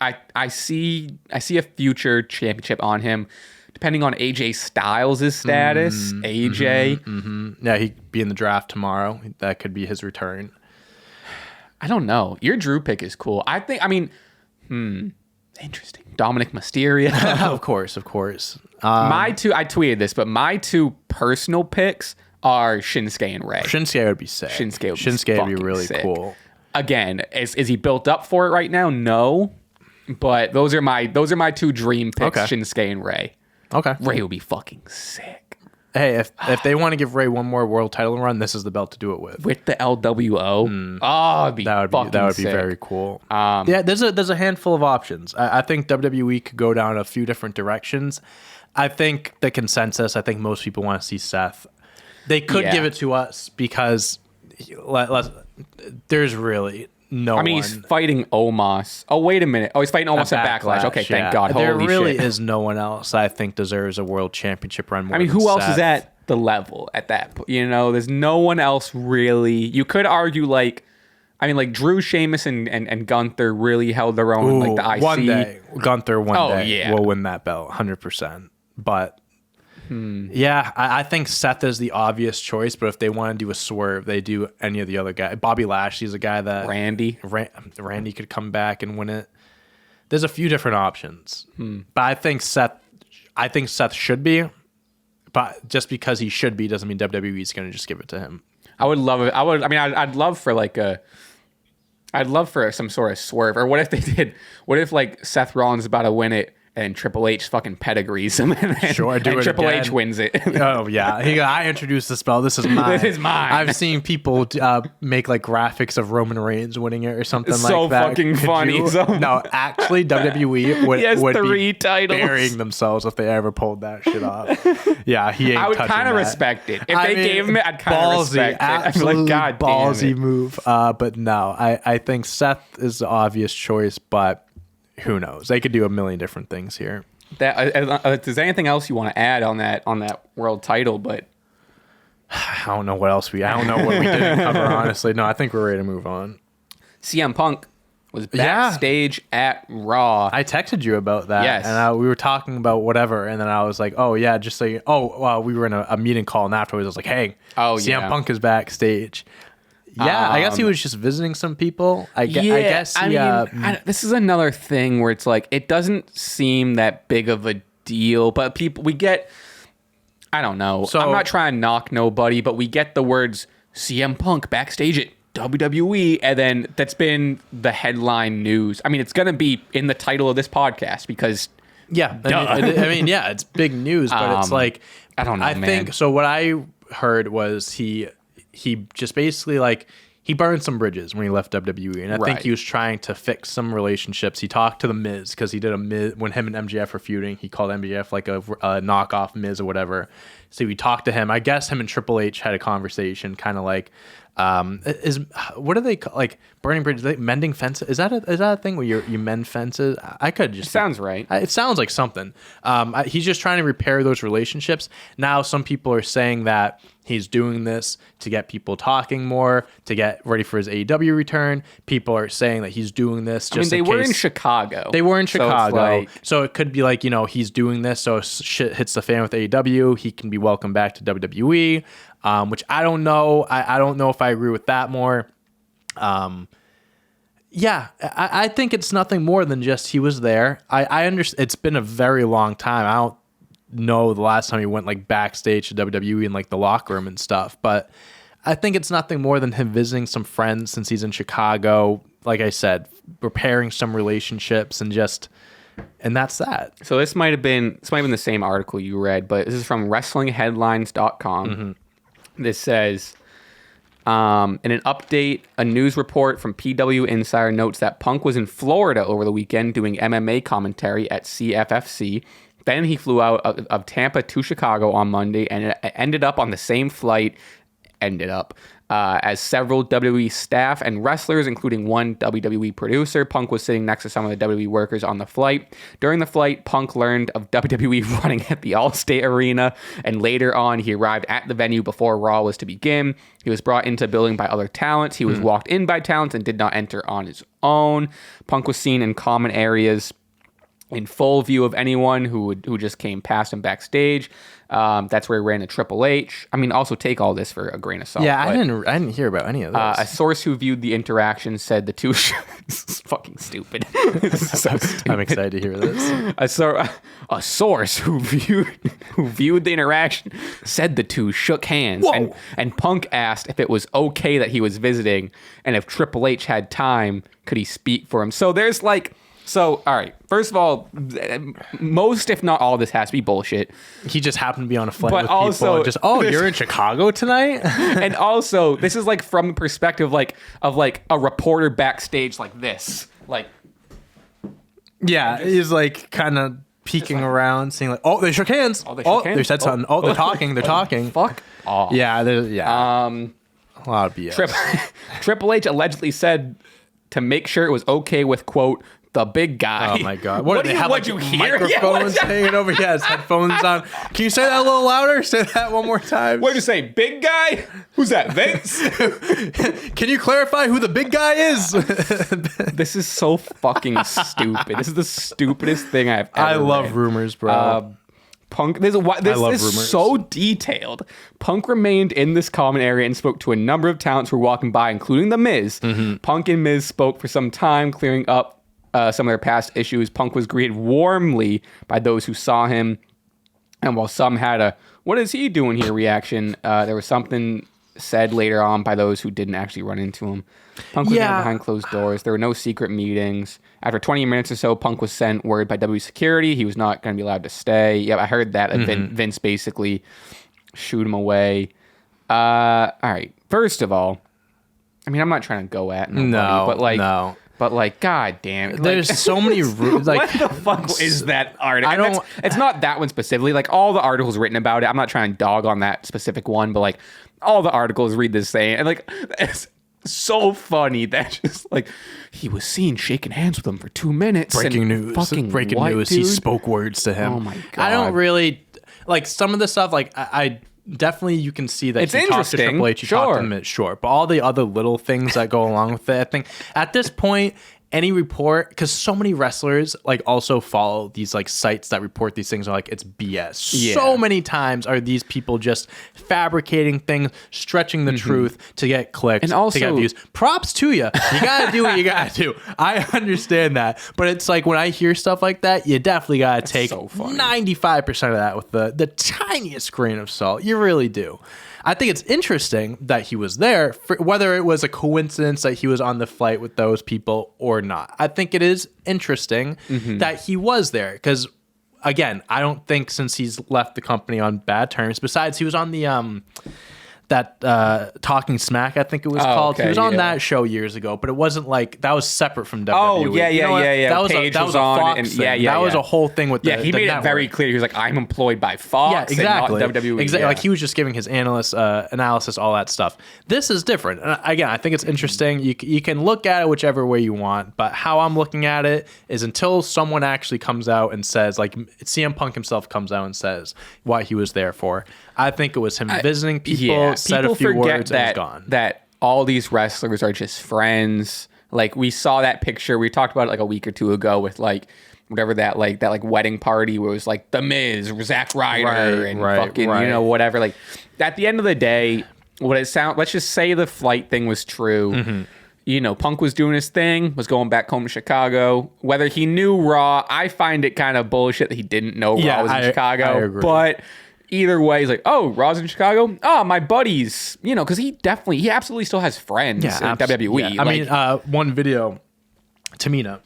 A: I see a future championship on him, depending on AJ Styles' status. AJ.
B: Yeah, he'd be in the draft tomorrow. That could be his return.
A: I don't know. Your Drew pick is cool. Interesting. Dominic Mysterio.
B: Of course.
A: My two, I tweeted this, but my two personal picks are Shinsuke and Rey.
B: Shinsuke would be sick. Shinsuke would be really
A: sick.
B: Cool.
A: Again, is he built up for it right now? No, but those are my two dream picks: Shinsuke and Rey.
B: Okay,
A: Rey will be fucking sick.
B: Hey, if they want to give Rey one more world title run, this is the belt to do it with
A: the LWO. That would be
B: very cool. There's a handful of options. I think WWE could go down a few different directions. I think the consensus. I think most people want to see Seth. They could give it to us because there's really no one.
A: He's fighting Omos. Oh, wait a minute. Oh, he's fighting Omos at Backlash. Okay, thank God.
B: There really is no one else I think deserves a world championship run more
A: who else is at the level at that point? There's no one else really. You could argue Drew, Sheamus, and Gunther really held their own, the IC.
B: One day, Gunther will win that belt, 100%. But yeah, I think Seth is the obvious choice, but if they want to do a swerve, they do any of the other guys. Bobby Lashley's a guy that
A: Randy
B: could come back and win it. There's a few different options, but I think Seth should be. But just because he should be doesn't mean WWE's going to just give it to him.
A: I would love it. I'd love for some sort of swerve. Or what if they did? What if Seth Rollins is about to win it and Triple H fucking pedigrees him, and Triple H wins it.
B: Oh yeah, I introduced the spell. This is mine.
A: This is mine.
B: I've seen people make graphics of Roman Reigns winning it or something
A: it's
B: like
A: so
B: that.
A: Fucking funny.
B: No, actually, WWE would
A: 3
B: be
A: titles.
B: burying themselves if they ever pulled that shit off. Yeah, he ain't.
A: I would
B: kind of
A: respect it if they gave him it. I'd kind of respect it. I'd be like, God damn it.
B: Ballsy move. But no, I think Seth is the obvious choice, but who knows? They could do a million different things here.
A: If there's anything else you want to add on that world title, but
B: I don't know what else I don't know what we didn't cover, honestly. No, I think we're ready to move on.
A: CM Punk was backstage at Raw.
B: I texted you about that.
A: Yes.
B: And we were talking about whatever, and then I was like, oh yeah, just say, we were in a meeting call, and afterwards I was like, hey, CM Punk is backstage. Yeah, I guess he was just visiting some people. I guess.
A: This is another thing where it's it doesn't seem that big of a deal, but we get. I don't know. So, I'm not trying to knock nobody, but we get the words CM Punk backstage at WWE, and then that's been the headline news. It's going to be in the title of this podcast because
B: Yeah. I mean, yeah, it's big news, but it's like,
A: I don't know,
B: I think, so what I heard was he just basically like, he burned some bridges when he left WWE, and I think he was trying to fix some relationships. He talked to the Miz because he did a Miz when him and MJF were feuding. He called MJF like a knockoff Miz or whatever. So he talked to him. I guess him and Triple H had a conversation, kind of like, what do they call, like burning bridges? Mending fences? Is that a thing where you mend fences? I could just
A: sounds right.
B: It sounds like something. He's just trying to repair those relationships. Now, some people are saying that he's doing this to get people talking more, to get ready for his AEW return. People are saying that he's doing this just
A: they were in Chicago.
B: They were in Chicago.
A: Like,
B: so it could be like, he's doing this so shit hits the fan with AEW. He can be welcomed back to WWE, which I don't know. I don't know if I agree with that more. Yeah, I think it's nothing more than just he was there. I understand it's been a very long time. I don't know the last time he went like backstage to WWE in like the locker room and stuff, but I think it's nothing more than him visiting some friends since he's in Chicago. Like I said, repairing some relationships and that's that.
A: So this might have been the same article you read, but this is from WrestlingHeadlines.com. Mm-hmm. This says, in an update, a news report from PW Insider notes that Punk was in Florida over the weekend doing MMA commentary at CFFC. Then he flew out of Tampa to Chicago on Monday and ended up on the same flight, as several WWE staff and wrestlers, including one WWE producer. Punk was sitting next to some of the WWE workers on the flight. During the flight, Punk learned of WWE running at the Allstate Arena, and later on, he arrived at the venue before Raw was to begin. He was brought into the building by other talents. He was walked in by talents and did not enter on his own. Punk was seen in common areas in full view of anyone who just came past him backstage. That's where he ran to Triple H. I mean, also take all this for a grain of salt.
B: Yeah, I didn't hear about any of this.
A: A source who viewed the interaction said the two... This is fucking stupid. This is so stupid.
B: I'm excited to hear this.
A: A source who viewed the interaction said the two shook hands. And Punk asked if it was okay that he was visiting, and if Triple H had time, could he speak for him? So there's like... So, all right. First of all, most, if not all of this has to be bullshit.
B: He just happened to be on a flight with people. And you're in Chicago tonight?
A: And also, this is like from the perspective of a reporter backstage like this. Like,
B: yeah, he's like kind of peeking around, seeing like, oh, they shook hands. They said something. Oh, they're talking. They're talking.
A: Fuck off.
B: Yeah. A lot of BS.
A: Triple H allegedly said to make sure it was okay with, quote, the big guy.
B: Oh my God! What do they have? Like you hear? Microphones hanging over. Yeah, his headphones on. Can you say that a little louder? Say that one more time.
A: What did you say? Big guy? Who's that? Vince?
B: Can you clarify who the big guy is?
A: This is so fucking stupid. This is the stupidest thing I've ever
B: I love
A: read.
B: Rumors, bro.
A: Punk. This is so detailed. Punk remained in this common area and spoke to a number of talents who were walking by, including The Miz. Mm-hmm. Punk and Miz spoke for some time, clearing up some of their past issues. Punk was greeted warmly by those who saw him, and while some had a "what is he doing here" reaction, there was something said later on by those who didn't actually run into him. Punk was there behind closed doors. There were no secret meetings. After 20 minutes or so, Punk was sent word by W security he was not going to be allowed to stay. Yeah, I heard that. Vince basically shooed him away. All right. First of all, I mean, I'm not trying to go at nobody, but like, god damn it.
B: There's so many like,
A: what the fuck is that article? It's not that one specifically. Like, all the articles written about it, I'm not trying to dog on that specific one, but like, all the articles read the same. And like, it's so funny that just like, he was seen shaking hands with him for 2 minutes.
B: Breaking news.
A: Dude?
B: He spoke words to him.
A: Oh my God.
B: I don't really, like, some of the stuff, like, I definitely, you can see that
A: it's
B: he talked to Triple H, talked to him, sure. But all the other little things that go along with it, I think at this point, any report, because so many wrestlers like also follow these like sites that report these things, are like, it's BS. Yeah. So many times are these people just fabricating things, stretching the truth to get clicks, and also to get views. Props to you. You gotta do what you gotta do. I understand that, but it's like when I hear stuff like that, you definitely gotta take 95% of that with the tiniest grain of salt. You really do. I think it's interesting that he was there, whether it was a coincidence that he was on the flight with those people or not. I think it is interesting that he was there, because again, I don't think since he's left the company on bad terms. Besides, he was on the that Talking Smack, I think it was called.
A: Okay,
B: he was on that show years ago, but it wasn't like that was separate from WWE.
A: Oh yeah.
B: That was
A: Page
B: that was a Fox
A: and,
B: thing. That was a whole thing with
A: he made it very clear. He was like, I'm employed by Fox,
B: exactly.
A: and not WWE.
B: Exactly.
A: Yeah.
B: Like he was just giving his analysis, all that stuff. This is different. And again, I think it's interesting. You can look at it whichever way you want, but how I'm looking at it is until someone actually comes out and says, like CM Punk himself comes out and says what he was there for. I think it was him visiting people, said a few words, and was gone.
A: That all these wrestlers are just friends. Like we saw that picture. We talked about it like a week or two ago with like whatever that wedding party where it was like The Miz, Zack Ryder, and fucking whatever. Like at the end of the day, let's just say the flight thing was true. Mm-hmm. Punk was doing his thing, was going back home to Chicago. Whether he knew Raw, I find it kind of bullshit that he didn't know Raw was in Chicago.
B: I agree.
A: But either way, he's like, oh, Raw's in Chicago? Oh, my buddies. Because he absolutely still has friends in WWE.
B: Yeah. I mean, one video, Tamina,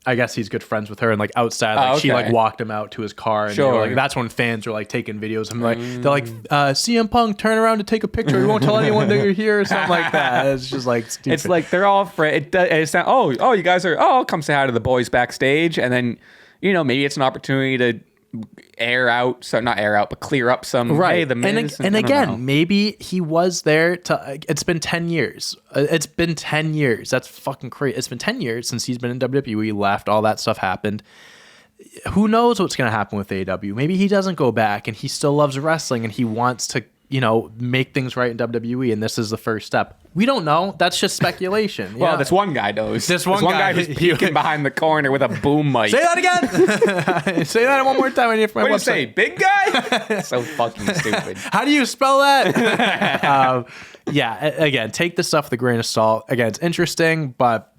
B: I guess he's good friends with her, and like outside, like she like walked him out to his car, and they were, like, that's when fans were like taking videos. I'm like, they're like, CM Punk, turn around to take a picture. We won't tell anyone that you're here, or something like that. It's just like stupid.
A: It's like they're all friends. It's not, oh, you guys are. Oh, I'll come say hi to the boys backstage, and then maybe it's an opportunity to clear up some the Miz,
B: and again, maybe he was there to it's been 10 years. That's fucking crazy. It's been 10 years since he's been in WWE, left, all that stuff happened. Who knows what's going to happen with AEW? Maybe he doesn't go back and he still loves wrestling and he wants to make things right in WWE, and this is the first step. We don't know. That's just speculation.
A: Well, this one guy knows. This one guy who's peeking behind the corner with a boom mic.
B: Say that again. Say that one more time on your
A: What do you say, big guy? So fucking stupid.
B: How do you spell that? Again, take this stuff with a grain of salt. Again, it's interesting, but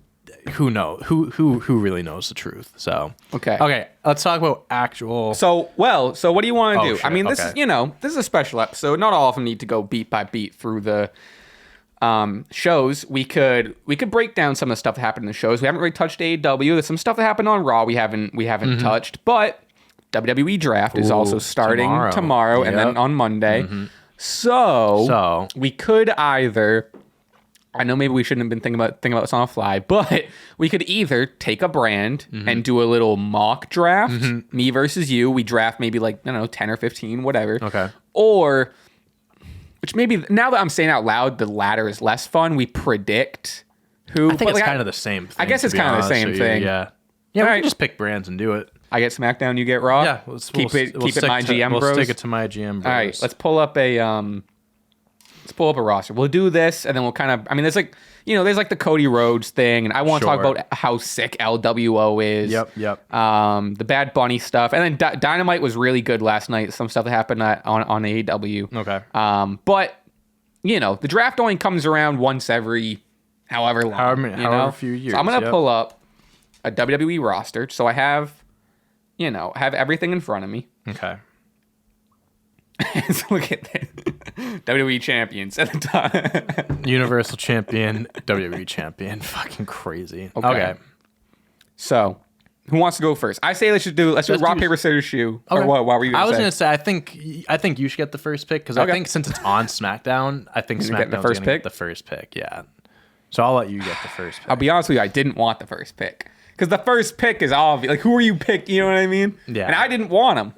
B: who knows? Who really knows the truth? So okay. Let's talk about actual.
A: So what do you want to do?
B: Shit.
A: I mean, this is this is a special episode. Not all of them need to go beat by beat through the shows. We could break down some of the stuff that happened in the shows. We haven't really touched AEW. There's some stuff that happened on Raw we haven't touched, but WWE Draft is also starting tomorrow and then on Monday. Mm-hmm. So we could either. I know maybe we shouldn't have been thinking about this on the fly, but we could either take a brand and do a little mock draft, me versus you. We draft maybe 10 or 15, whatever.
B: Okay.
A: Or, which maybe now that I'm saying out loud, the latter is less fun. We predict who.
B: I think it's kind of the same thing.
A: I guess it's kind of the same thing.
B: Yeah. Yeah, we can just pick brands and do it.
A: I get SmackDown, you get Raw.
B: Yeah,
A: keep it my GM bros.
B: We'll stick it to my GM bros.
A: All right, let's pull up a roster. We'll do this, and then we'll kind of. I mean, there's there's the Cody Rhodes thing, and I want to talk about how sick LWO is.
B: Yep.
A: The Bad Bunny stuff, and then Dynamite was really good last night. Some stuff that happened on AEW.
B: Okay.
A: But the draft only comes around once every however long.
B: However few years.
A: So I'm gonna pull up a WWE roster, so I have everything in front of me.
B: Okay.
A: So look at that. WWE champions at the top.
B: Universal champion, WWE champion. Fucking crazy. Okay.
A: So, who wants to go first? I say let's do rock, paper, scissors, shoe.
B: Okay.
A: Or what were you going to say?
B: I was going to say, I think you should get the first pick because I think since it's on SmackDown, I think SmackDown's going to get the first pick. Yeah. So I'll let you get the first pick.
A: I'll be honest with you, I didn't want the first pick. Because the first pick is obvious. Like, who are you picking? You know what I mean?
B: Yeah.
A: And I didn't want him.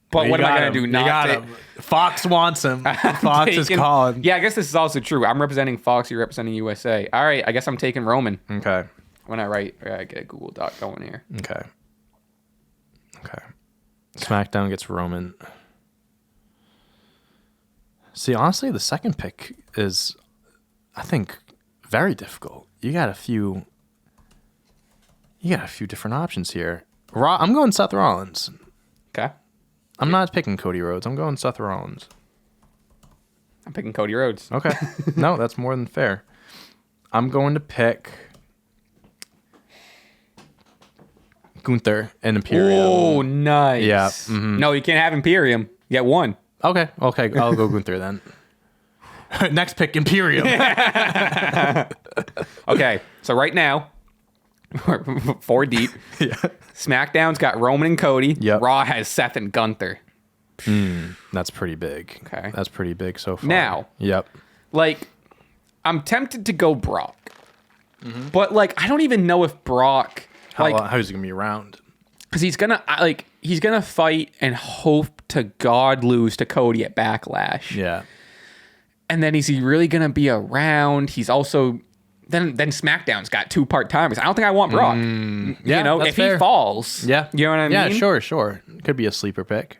A: But what am I going to do? Not
B: Fox wants him. Fox is calling.
A: Yeah, I guess this is also true. I'm representing Fox. You're representing USA. All right, I guess I'm taking Roman.
B: Okay.
A: When I get a Google Doc going here.
B: Okay. SmackDown gets Roman. See, honestly, the second pick is, I think, very difficult. You got a few different options here. I'm going Seth Rollins.
A: Okay.
B: I'm not picking Cody Rhodes. I'm going Seth Rollins.
A: I'm picking Cody Rhodes.
B: Okay. No, that's more than fair. I'm going to pick Gunther and Imperium.
A: Oh, nice.
B: Yeah. Mm-hmm.
A: No, you can't have Imperium. You get one.
B: Okay. I'll go Gunther then. Next pick, Imperium.
A: Okay. So right now, 4 deep.
B: Yeah.
A: SmackDown's got Roman and Cody.
B: Yep.
A: Raw has Seth and Gunther.
B: That's pretty big.
A: Okay.
B: That's pretty big so far.
A: Now.
B: Yep.
A: Like, I'm tempted to go Brock. But, like, I don't even know if Brock...
B: How's he going to be around?
A: Because he's gonna fight and hope to God lose to Cody at Backlash.
B: Yeah.
A: And then is he really gonna be around? He's also then SmackDown's got 2 part-timers. I don't think I want Brock.
B: Yeah,
A: you know,
B: that's
A: if
B: fair.
A: he falls.
B: Yeah.
A: You know what I mean?
B: Yeah, sure. Could be a sleeper pick.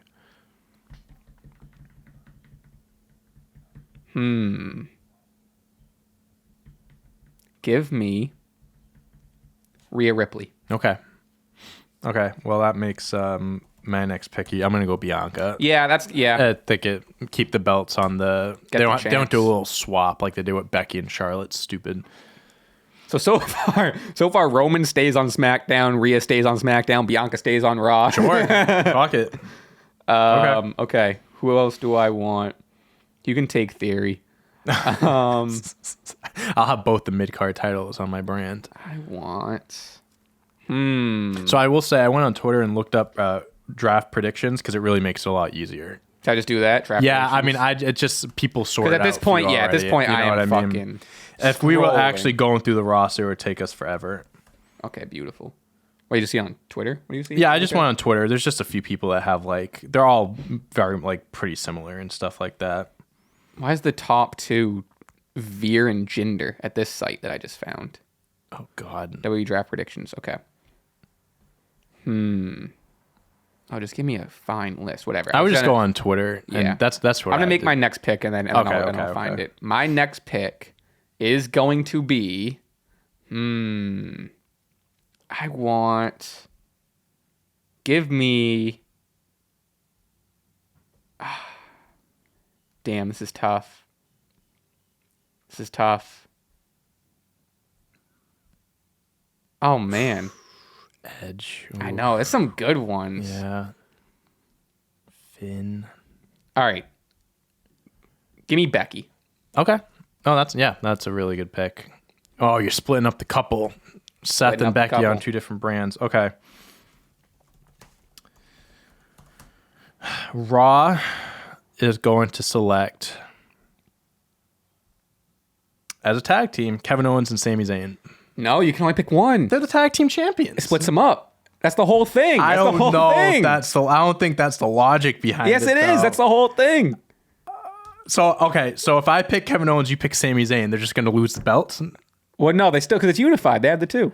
A: Give me Rhea Ripley.
B: Okay. Well, that makes my next picky. I'm gonna go Bianca.
A: Yeah,
B: I think keep the belts on the.
A: Get
B: They
A: the
B: don't
A: champs.
B: do a little swap like they do with Becky and Charlotte. Stupid.
A: So far Roman stays on SmackDown, Rhea stays on SmackDown, Bianca stays on Raw.
B: Sure. Fuck it.
A: Okay. Who else do I want? You can take Theory.
B: I'll have both the mid card titles on my brand.
A: I want.
B: So I will say I went on Twitter and looked up draft predictions because it really makes it a lot easier.
A: Should I just do that? Draft
B: Yeah,
A: predictions?
B: I mean, it's just people sort it
A: Because
B: out.
A: at this point,
B: for you
A: at this
B: already,
A: point,
B: you
A: I
B: know what
A: am
B: mean?
A: fucking.
B: If we were
A: scrolling.
B: actually going through the roster, it would take us forever.
A: Okay, beautiful. What do you see on Twitter? What do you see?
B: Yeah, I just went on Twitter. There's just a few people that have they're all very pretty similar and stuff like that.
A: Why is the top 2 Veer and Jinder at this site that I just found?
B: Oh God.
A: WWE Draft predictions. Okay. Oh, just give me a fine list. Whatever.
B: I would just go on Twitter. And
A: Yeah.
B: that's what
A: I'm gonna
B: I
A: make
B: did.
A: my next pick and then I'll find it. My next pick is going to be. I want. Give me. Damn, this is tough. Oh man,
B: Edge.
A: I
B: Ooh.
A: know it's some good ones.
B: Yeah. Finn.
A: All right, give me Becky.
B: Okay. Oh, that's a really good pick. Oh, you're splitting up the couple. Seth
A: Splitting
B: and
A: up the
B: Becky on
A: couple.
B: 2 different brands. Okay. Raw is going to select as a tag team Kevin Owens and Sami Zayn.
A: No, you can only pick one.
B: They're the tag team champions.
A: It splits them up. That's the whole thing.
B: I
A: That's the
B: don't
A: whole
B: know
A: thing.
B: if that's the. I don't think that's the logic behind it.
A: Yes, it is.
B: though.
A: That's the whole thing.
B: So okay. So if I pick Kevin Owens, you pick Sami Zayn. They're just going to lose the belts.
A: Well, no, they still because it's unified. They have the 2.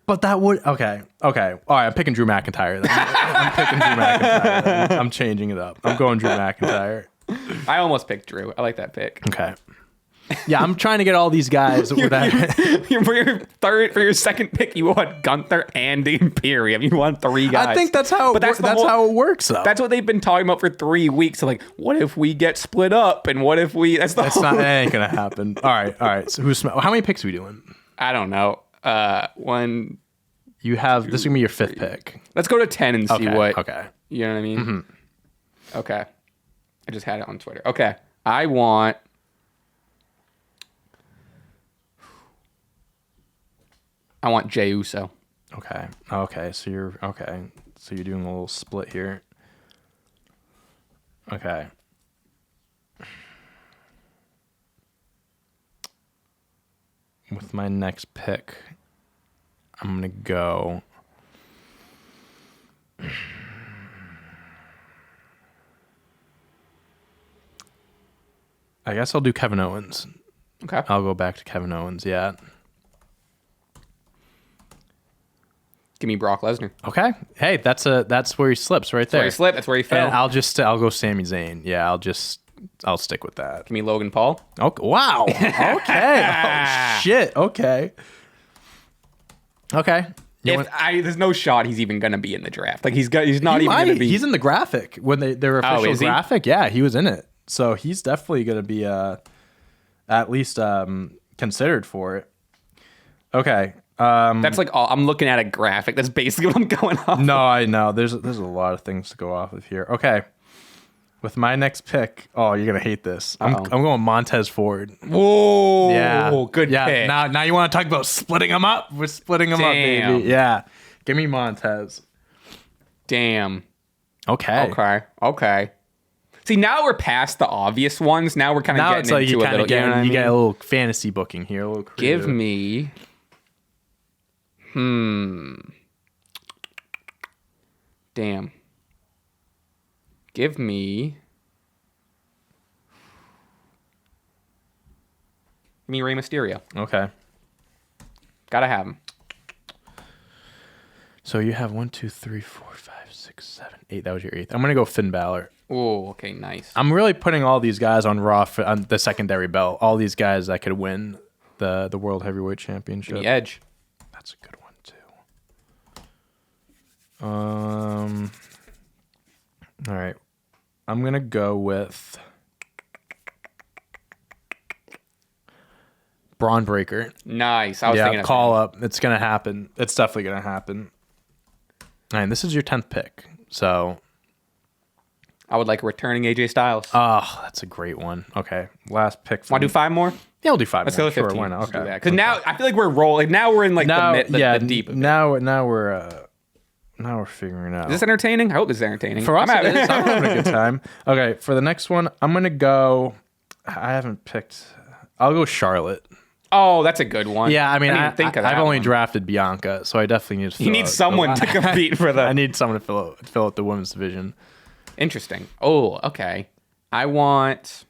B: But that would okay. All right, I'm picking Drew McIntyre. Then. I'm picking Drew McIntyre. Then. I'm changing it up. I'm going Drew McIntyre.
A: I almost picked Drew. I like that pick.
B: Okay. Yeah, I'm trying to get all these guys with that.
A: For your second pick, you want Gunther and Imperium. You want 3 guys.
B: I think that's how. That's how it works, though.
A: That's what they've been talking about for 3 weeks. So like, what if we get split up? And what if we? That's
B: That ain't gonna happen. All right. So how many picks are we doing?
A: I don't know. One.
B: You have this is gonna be your 5th pick.
A: Let's go to 10 and see what.
B: Okay.
A: You know what I mean? Okay. I just had it on Twitter. Okay. I want. Jey Uso.
B: Okay. So you're doing a little split here. Okay. With my next pick, I'm gonna go. I guess I'll do Kevin Owens.
A: Okay.
B: I'll go back to Kevin Owens. Yeah.
A: Give me Brock Lesnar.
B: Okay. Hey, that's where he slips right there.
A: Where he slipped. That's where he fell.
B: And I'll go Sami Zayn. Yeah, I'll stick with that.
A: Give me Logan Paul.
B: Okay. Wow. Okay. Oh shit. Okay. Okay.
A: There's no shot he's even gonna be in the draft. Like he's not even gonna be.
B: He's in the graphic when their official
A: is he?
B: graphic. Yeah, he was in it. So he's definitely gonna be at least considered for it. Okay.
A: That's like all. I'm looking at a graphic. That's basically what I'm going off.
B: No, I know. There's a lot of things to go off of here. Okay. With my next pick, oh, you're gonna hate this. I'm going Montez Ford.
A: Whoa.
B: Yeah,
A: Good pick.
B: Now you want to talk about splitting them up? We're splitting them up, baby. Yeah, give me Montez.
A: Damn.
B: Okay.
A: Okay. See, now we're past the obvious ones. Now we're kind of getting
B: like
A: into a little.
B: Get,
A: You know what I mean?
B: get a little fantasy booking here. A little creative.
A: Give me. Damn. Give me Rey Mysterio.
B: Okay.
A: Gotta have him.
B: So you have 1, 2, 3, 4, 5, 6, 7, 8. That was your 8th. I'm gonna go Finn Balor.
A: Oh, okay, nice.
B: I'm really putting all these guys on Raw on the secondary belt. All these guys that could win the World Heavyweight Championship.
A: Give me Edge.
B: That's a good one too. All right. I'm gonna go with Braun Breaker.
A: Nice. I was thinking of
B: call
A: him.
B: up. It's gonna happen. It's definitely gonna happen. All right, this is your 10th pick. So
A: I would like a returning AJ Styles.
B: oh, that's a great one. Okay. Last pick for
A: Want to do 5 more?
B: Yeah, we'll do 5
A: Let's
B: more.
A: go with 15.
B: Sure, why not? Okay.
A: Because now I feel like we're rolling. Now we're in like the deep of it.
B: Now we're figuring it out.
A: Is this entertaining? I hope this is entertaining.
B: For us, it is. I'm having a good time. Okay, for the next one, I'm gonna go. I haven't picked. I'll go Charlotte.
A: Oh, that's a good one.
B: Yeah, I mean,
A: didn't even think of that
B: I've only
A: one.
B: drafted Bianca, so I definitely need to.
A: You need someone to compete for the.
B: I need someone to fill out the women's division.
A: Interesting. Oh, okay. I want.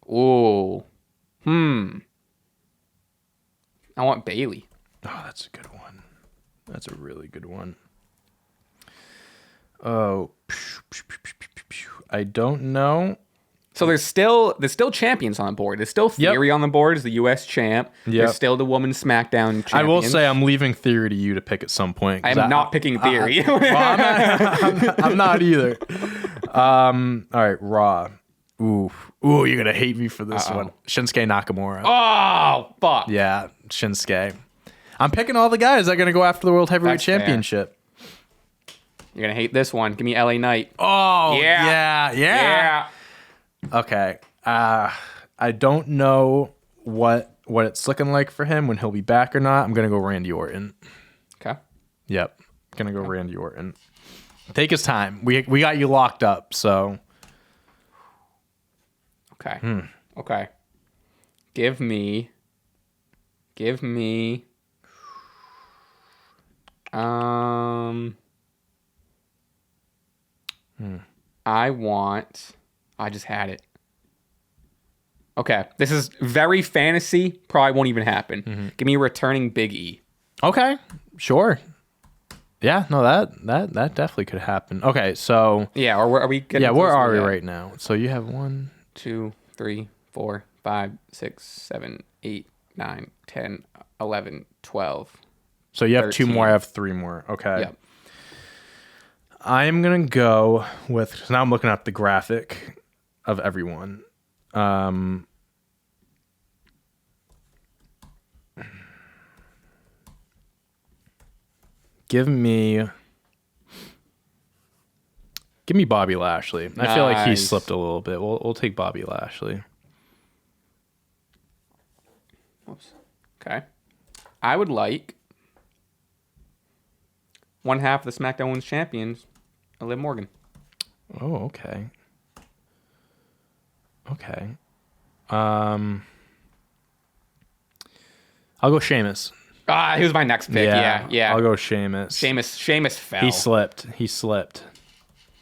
A: Oh. I want Bailey.
B: Oh, that's a good one. That's a really good one. Oh, I don't know.
A: So there's still champions on the board. There's still Theory on the board as the U.S. champ.
B: Yep.
A: There's still the Women's SmackDown champion.
B: I will say I'm leaving Theory to you to pick at some point.
A: I'm not picking Theory.
B: I'm not either. All right, Raw. Ooh, you're gonna hate me for this one. Shinsuke Nakamura.
A: Oh, fuck.
B: Yeah, Shinsuke. I'm picking all the guys that are gonna go after the World Heavyweight Championship.
A: You're gonna hate this one. Give me LA Knight.
B: Oh, yeah. Okay. I don't know what it's looking like for him when he'll be back or not. I'm gonna go Randy Orton.
A: Okay.
B: Yep. Gonna go Randy Orton. Take his time. We got you locked up, so.
A: Okay. Okay. Give me. I just had it. Okay. This is very fantasy. Probably won't even happen. Give me a returning Big E.
B: Okay. Sure. Yeah, no, that definitely could happen. Okay, so
A: Yeah, or are we getting
B: where are we right now? So you have 1,
A: 2, 3, 4, 5, 6, 7, 8, 9, 10, 11, 12.
B: So you have
A: 13.
B: 2 more, I have 3 more. Okay.
A: Yep.
B: I'm going to go with, so now I'm looking at the graphic of everyone. Give me Bobby Lashley. I feel like he slipped a little bit. We'll take Bobby Lashley.
A: Oops. Okay. I would like one half of the SmackDown Women's Champions, Liv Morgan.
B: Oh, okay. Okay. I'll go Sheamus.
A: He was my next pick. Yeah.
B: I'll go Sheamus.
A: Sheamus fell.
B: He slipped.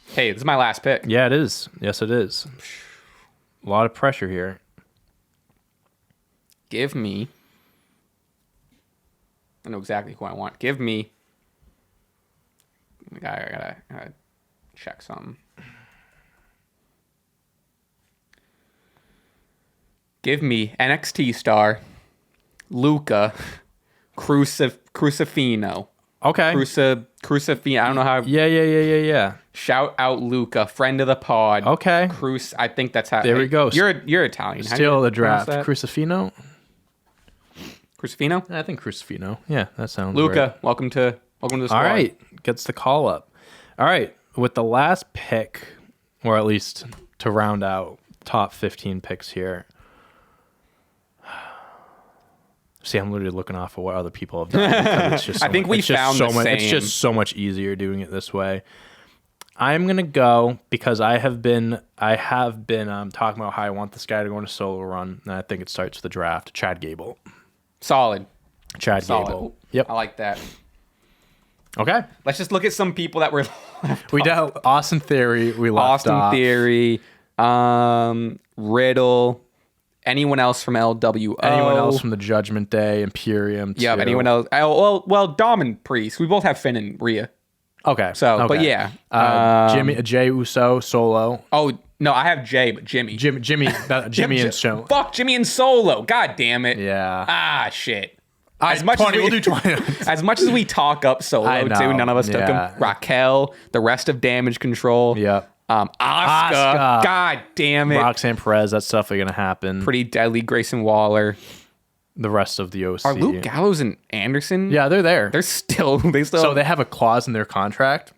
A: Hey, this is my last pick.
B: Yeah, it is. Yes, it is. A lot of pressure here.
A: Give me. I know exactly who I want. Give me. I gotta check something. Give me NXT star Luca Crucifino.
B: Okay.
A: Crucifino. I don't know how.
B: Yeah.
A: Shout out Luca, friend of the pod.
B: Okay.
A: I think that's how.
B: There we go.
A: You're Italian.
B: Still the draft. Crucifino.
A: Crucifino.
B: I think Crucifino. Yeah, that sounds.
A: Luca,
B: right.
A: welcome to the squad.
B: All right, gets the call up. All right, with the last pick or at least to round out top 15 picks here. See, I'm literally looking off of what other people have done. It's just
A: I think we found the same.
B: It's just so much easier doing it this way. I'm gonna go because I have been talking about how I want this guy to go on a solo run, and I think it starts with the draft. Chad Gable.
A: Solid.
B: Gable. Yep.
A: I like that.
B: Okay.
A: Let's just look at some people that were left
B: We
A: off.
B: did Austin Theory. We left
A: Austin
B: off.
A: Theory, Riddle. Anyone else from LWO?
B: Anyone else from the Judgment Day, Imperium?
A: Yeah,
B: too.
A: anyone else? Well, Dom and Priest. We both have Finn and Rhea.
B: Okay.
A: So,
B: okay.
A: but yeah.
B: Jay Uso solo.
A: Oh no, I have Jay, but Jimmy.
B: Jimmy and Stone.
A: Fuck Jimmy and Solo. God damn it.
B: Yeah.
A: Ah, shit.
B: As much 20, we'll do 20.
A: As much as we talk up Solo too, none of us took him. Raquel, the rest of Damage Control.
B: Yeah.
A: Asuka. God damn it.
B: Roxanne Perez. That's definitely gonna happen.
A: Pretty deadly. Grayson Waller.
B: The rest of the OC.
A: Are Luke Gallows and Anderson?
B: Yeah, they're there.
A: They still.
B: So they have a clause in their contract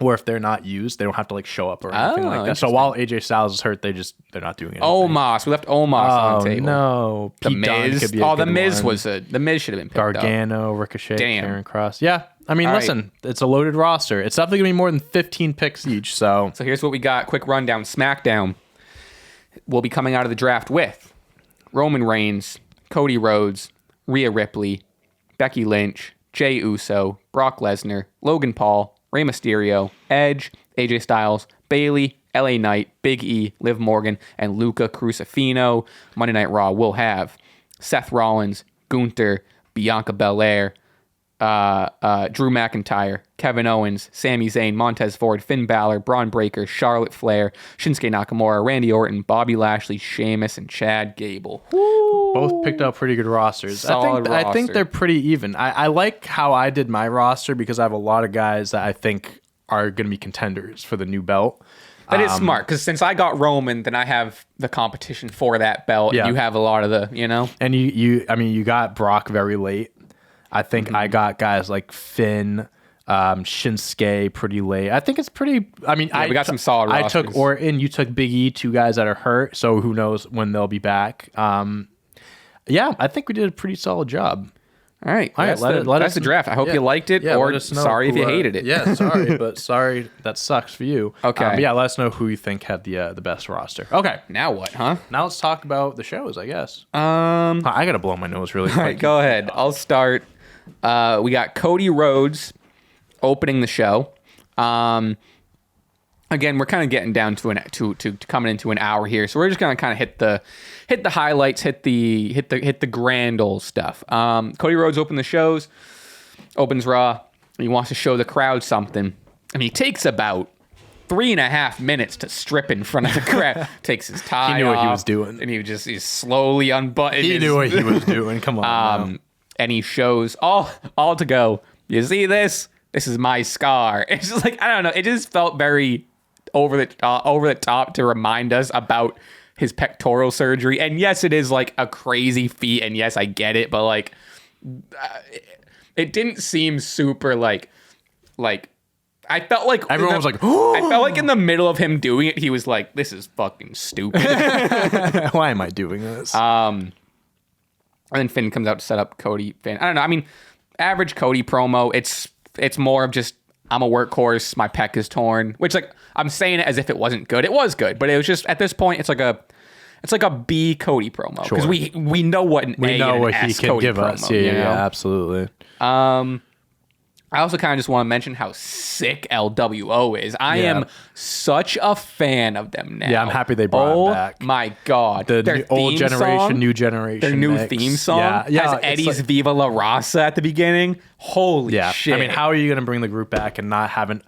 B: where if they're not used, they don't have to like show up or anything like that. So while AJ Styles is hurt, they're not doing anything.
A: Omos. We left Omos on the table.
B: No.
A: The Miz. The Miz
B: one.
A: The Miz should have been picked up.
B: Gargano, Ricochet,
A: Damn.
B: Karen Cross. Yeah. I mean,
A: All
B: listen, it's a loaded roster. It's definitely going to be more than 15 picks each. So
A: here's what we got. Quick rundown. SmackDown will be coming out of the draft with Roman Reigns, Cody Rhodes, Rhea Ripley, Becky Lynch, Jey Uso, Brock Lesnar, Logan Paul, Rey Mysterio, Edge, AJ Styles, Bayley, LA Knight, Big E, Liv Morgan, and Luca Crucifino. Monday Night Raw will have Seth Rollins, Gunther, Bianca Belair, Drew McIntyre, Kevin Owens, Sami Zayn, Montez Ford, Finn Balor, Braun Breaker, Charlotte Flair, Shinsuke Nakamura, Randy Orton, Bobby Lashley, Sheamus, and Chad Gable.
B: both picked out pretty good rosters.
A: Solid
B: I think
A: roster.
B: they're pretty even. I like how I did my roster because I have a lot of guys that I think are going to be contenders for the new belt.
A: That is smart, because since I got Roman, then I have the competition for that belt.
B: Yeah.
A: And you have a lot of the,
B: And you got Brock very late. I think I got guys like Finn, Shinsuke pretty late. I think it's pretty. We
A: got some solid
B: I
A: rosters.
B: took Orton. You took Big E, two guys that are hurt. So who knows when they'll be back. Yeah, I think we did a pretty solid job.
A: All right.
B: Let
A: That's
B: us
A: the draft. I hope you liked it,
B: Yeah,
A: or
B: let us know
A: sorry if
B: who,
A: you hated it.
B: Yeah, sorry, but sorry that sucks for you.
A: Okay.
B: But yeah, let us know who you think had the best roster. Okay.
A: Now what, huh?
B: Now let's talk about the shows, I guess.
A: Um.
B: I gotta blow my nose really quick.
A: All right, go ahead. I'll start. We got Cody Rhodes opening the show. Again, we're kind of getting down to coming into an hour here, so we're just gonna kind of hit the highlights, hit the grand old stuff. Cody Rhodes opens Raw. He wants to show the crowd something, and he takes about 3.5 minutes to strip in front of the crowd. Takes his tie
B: He knew what he
A: off,
B: was doing.
A: and he's slowly unbuttoned.
B: He knew what he was doing. Come on. now.
A: And he shows all to go. You see this? This is my scar. It's just like, I don't know. It just felt very over the top to remind us about his pectoral surgery. And yes, it is like a crazy feat. And yes, I get it. But like, it didn't seem super like. I felt like
B: Everyone was like,
A: I felt like in the middle of him doing it, he was like, "This is fucking stupid."
B: Why am I doing this?
A: And then Finn comes out to set up Cody. Finn. I don't know. I mean, average Cody promo. It's more of just, I'm a workhorse. My pec is torn. Which, like, I'm saying it as if it wasn't good. It was good, but it was just, at this point, it's like a B Cody promo, because
B: Sure.
A: we know what an A and an
B: he
A: S
B: can
A: Cody
B: give
A: promo,
B: us. Yeah, absolutely.
A: I also kind of just want to mention how sick LWO is. I am such a fan of them now.
B: Yeah, I'm happy they brought him back.
A: Oh my god,
B: The old generation, new generation.
A: their new
B: mix.
A: theme song
B: Yeah,
A: has
B: it's
A: Eddie's
B: like-
A: Viva La Raza at the beginning. Holy shit.
B: I mean, how are you going to bring the group back and not have an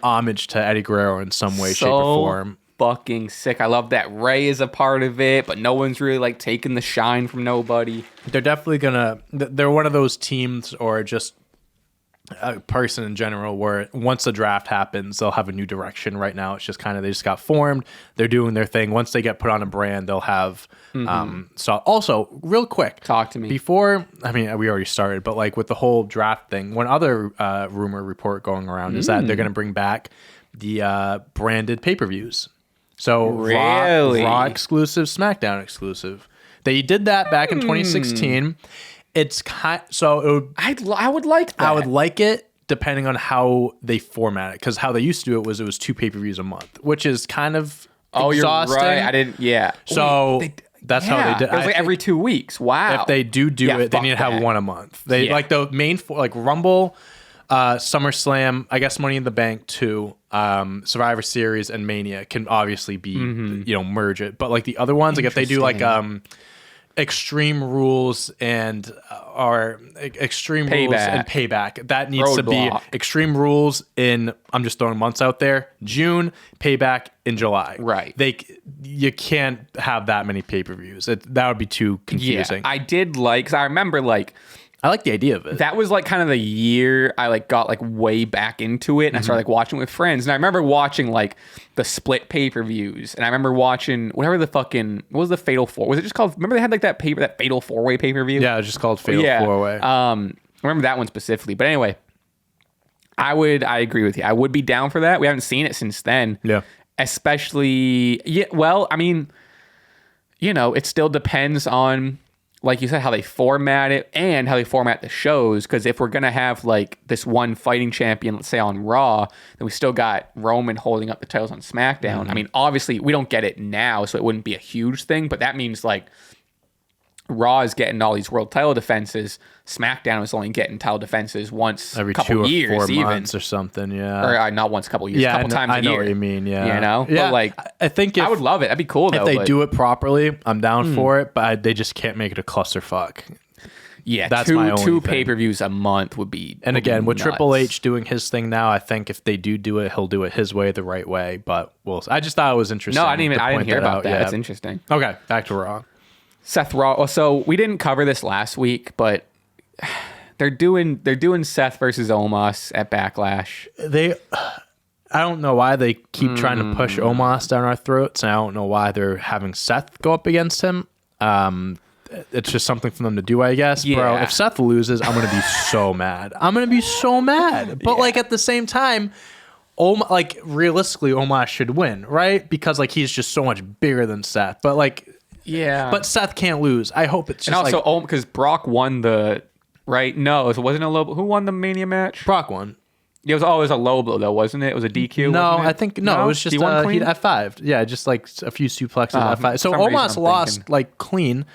B: homage to Eddie Guerrero in some way, shape, or form?
A: Fucking sick. I love that Ray is a part of it, but no one's really like taking the shine from nobody.
B: They're definitely going to... They're one of those teams or just a person in general where once the draft happens, they'll have a new direction. Right now, it's just kind of they just got formed. They're doing their thing. Once they get put on a brand, they'll have... So also, real quick.
A: Talk to me.
B: Before, I mean, we already started, but like with the whole draft thing, one other rumor report going around is that they're going to bring back branded pay-per-views. So
A: Really?
B: Raw exclusive, SmackDown exclusive. They did that back in 2016. It's
A: I would like that.
B: I would like it depending on how they format it, because how they used to do it was 2 pay-per-views a month, which is kind of exhausting.
A: You're right. I didn't. Yeah.
B: So that's how they did.
A: It was like every 2 weeks. Wow.
B: If they do it, they need to have one a month. They like the main like Rumble, SummerSlam, I guess Money in the Bank 2, Survivor Series, and Mania can obviously be merge it. But like the other ones, like if they do like Extreme Rules and Extreme Rules and Payback, that needs to be Extreme Rules in, I'm just throwing months out there, June, Payback in July.
A: Right.
B: You can't have that many pay-per-views. That would be too confusing.
A: Yeah, I did because I remember
B: I like the idea of it.
A: That was like kind of the year I like got like way back into it, and I started like watching with friends. And I remember watching like the split pay-per-views, and I remember watching whatever what was the Fatal Four? Was it just called? Remember they had like that Fatal 4-Way pay-per-view?
B: Yeah, it was just called Fatal 4-Way.
A: I remember that one specifically. But anyway, I agree with you. I would be down for that. We haven't seen it since then.
B: Yeah.
A: Especially, well, I mean, it still depends on, like you said, how they format it and how they format the shows. Because if we're going to have like this one fighting champion, let's say on Raw, then we still got Roman holding up the titles on SmackDown. I mean, obviously we don't get it now, so it wouldn't be a huge thing, but that means like Raw is getting all these world title defenses. SmackDown is only getting title defenses once
B: every
A: couple
B: 2 or
A: years,
B: 4 months or something. Yeah,
A: or not once, a couple years, a couple times a year.
B: I know what you mean. Yeah,
A: Yeah.
B: But like, I think
A: I would love it. That'd be cool though.
B: If they do it properly, I'm down for it. But they just can't make it a clusterfuck.
A: Yeah,
B: that's my only
A: two
B: thing.
A: pay-per-views a month would be.
B: And again, with
A: nuts.
B: Triple H doing his thing now, I think if they do it, he'll do it his way, the right way. But I just thought it was interesting.
A: No, I didn't hear about that.
B: Yeah.
A: It's interesting.
B: Okay, back to Raw.
A: Seth Rollins. So we didn't cover this last week, but they're doing Seth versus Omos at Backlash.
B: I don't know why they keep trying to push Omos down our throats, and I don't know why they're having Seth go up against him. It's just something for them to do, I guess.
A: Yeah.
B: Bro, if Seth loses, I'm gonna be so mad. But like at the same time, realistically, Omos should win, right? Because like he's just so much bigger than Seth. But like.
A: Yeah,
B: but Seth can't lose. I hope it's just
A: and also because Brock won the right. No, it wasn't a low. Who won the Mania match?
B: Brock won.
A: It was always a low blow though, wasn't it? It was a DQ.
B: No,
A: wasn't it?
B: I think no. It was just he F5'd. Yeah, just like a few suplexes F5. So Omos lost like clean.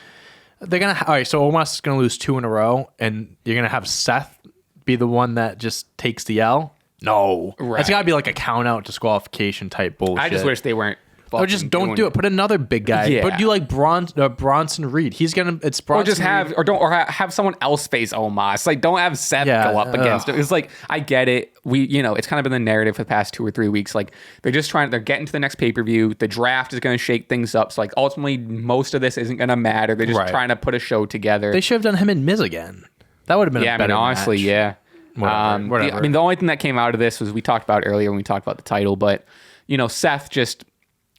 B: They're gonna all right. So Omos is gonna lose 2 in a row, and you're gonna have Seth be the one that just takes the L. No,
A: right.
B: It's gotta be like a count out disqualification type bullshit.
A: I just wish they weren't.
B: Or just don't do it. Put another big guy.
A: Yeah.
B: But do like Bronson Reed. He's gonna. It's Bronson.
A: Or just have have someone else face Omos. Like don't have Seth go up against it. It's like I get it. It's kind of been the narrative for the past 2 or 3 weeks. Like they're getting to the next pay-per-view. The draft is going to shake things up. So like ultimately most of this isn't going to matter. They're just trying to put a show together.
B: They should have done him and Miz again. That would have been a better
A: honestly,
B: match.
A: Yeah.
B: Whatever.
A: The only thing that came out of this was we talked about earlier when we talked about the title, but Seth just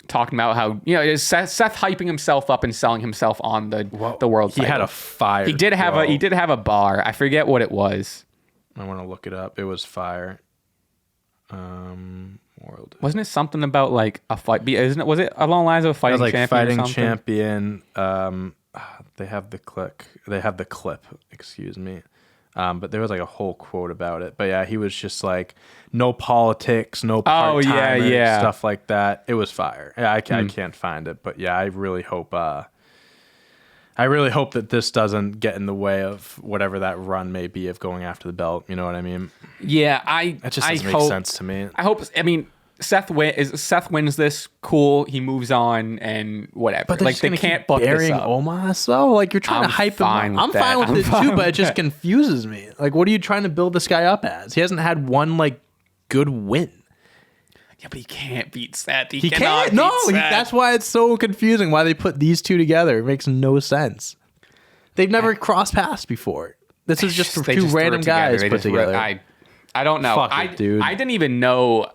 A: talking about how Seth hyping himself up and selling himself on the world title.
B: He had a fire.
A: He did have a bar. I forget what it was.
B: I want to look it up. It was fire.
A: Wasn't it something about like a fight? Was it along the lines of a fighting champion?
B: Fighting champion. They have the clip. Excuse me. But there was like a whole quote about it. But yeah, he was just like, no politics, no part-timers, stuff like that. It was fire. Yeah, I can't find it. But yeah, I really hope that this doesn't get in the way of whatever that run may be of going after the belt. You know what I mean?
A: Yeah,
B: That just doesn't make sense to me.
A: Seth wins this. Cool. He moves on and whatever.
B: But
A: like they can't book this up.
B: Omos though. Like you're trying to hype him up. I'm fine with it too, but it just confuses me. Like, what are you trying to build this guy up as? He hasn't had one like good win.
A: Yeah, but he can't beat Seth.
B: He can't. That's why it's so confusing. Why they put these two together? It makes no sense. They've never crossed paths before. This is just two random guys put together.
A: I don't know.
B: Fuck it, dude.
A: I didn't even know.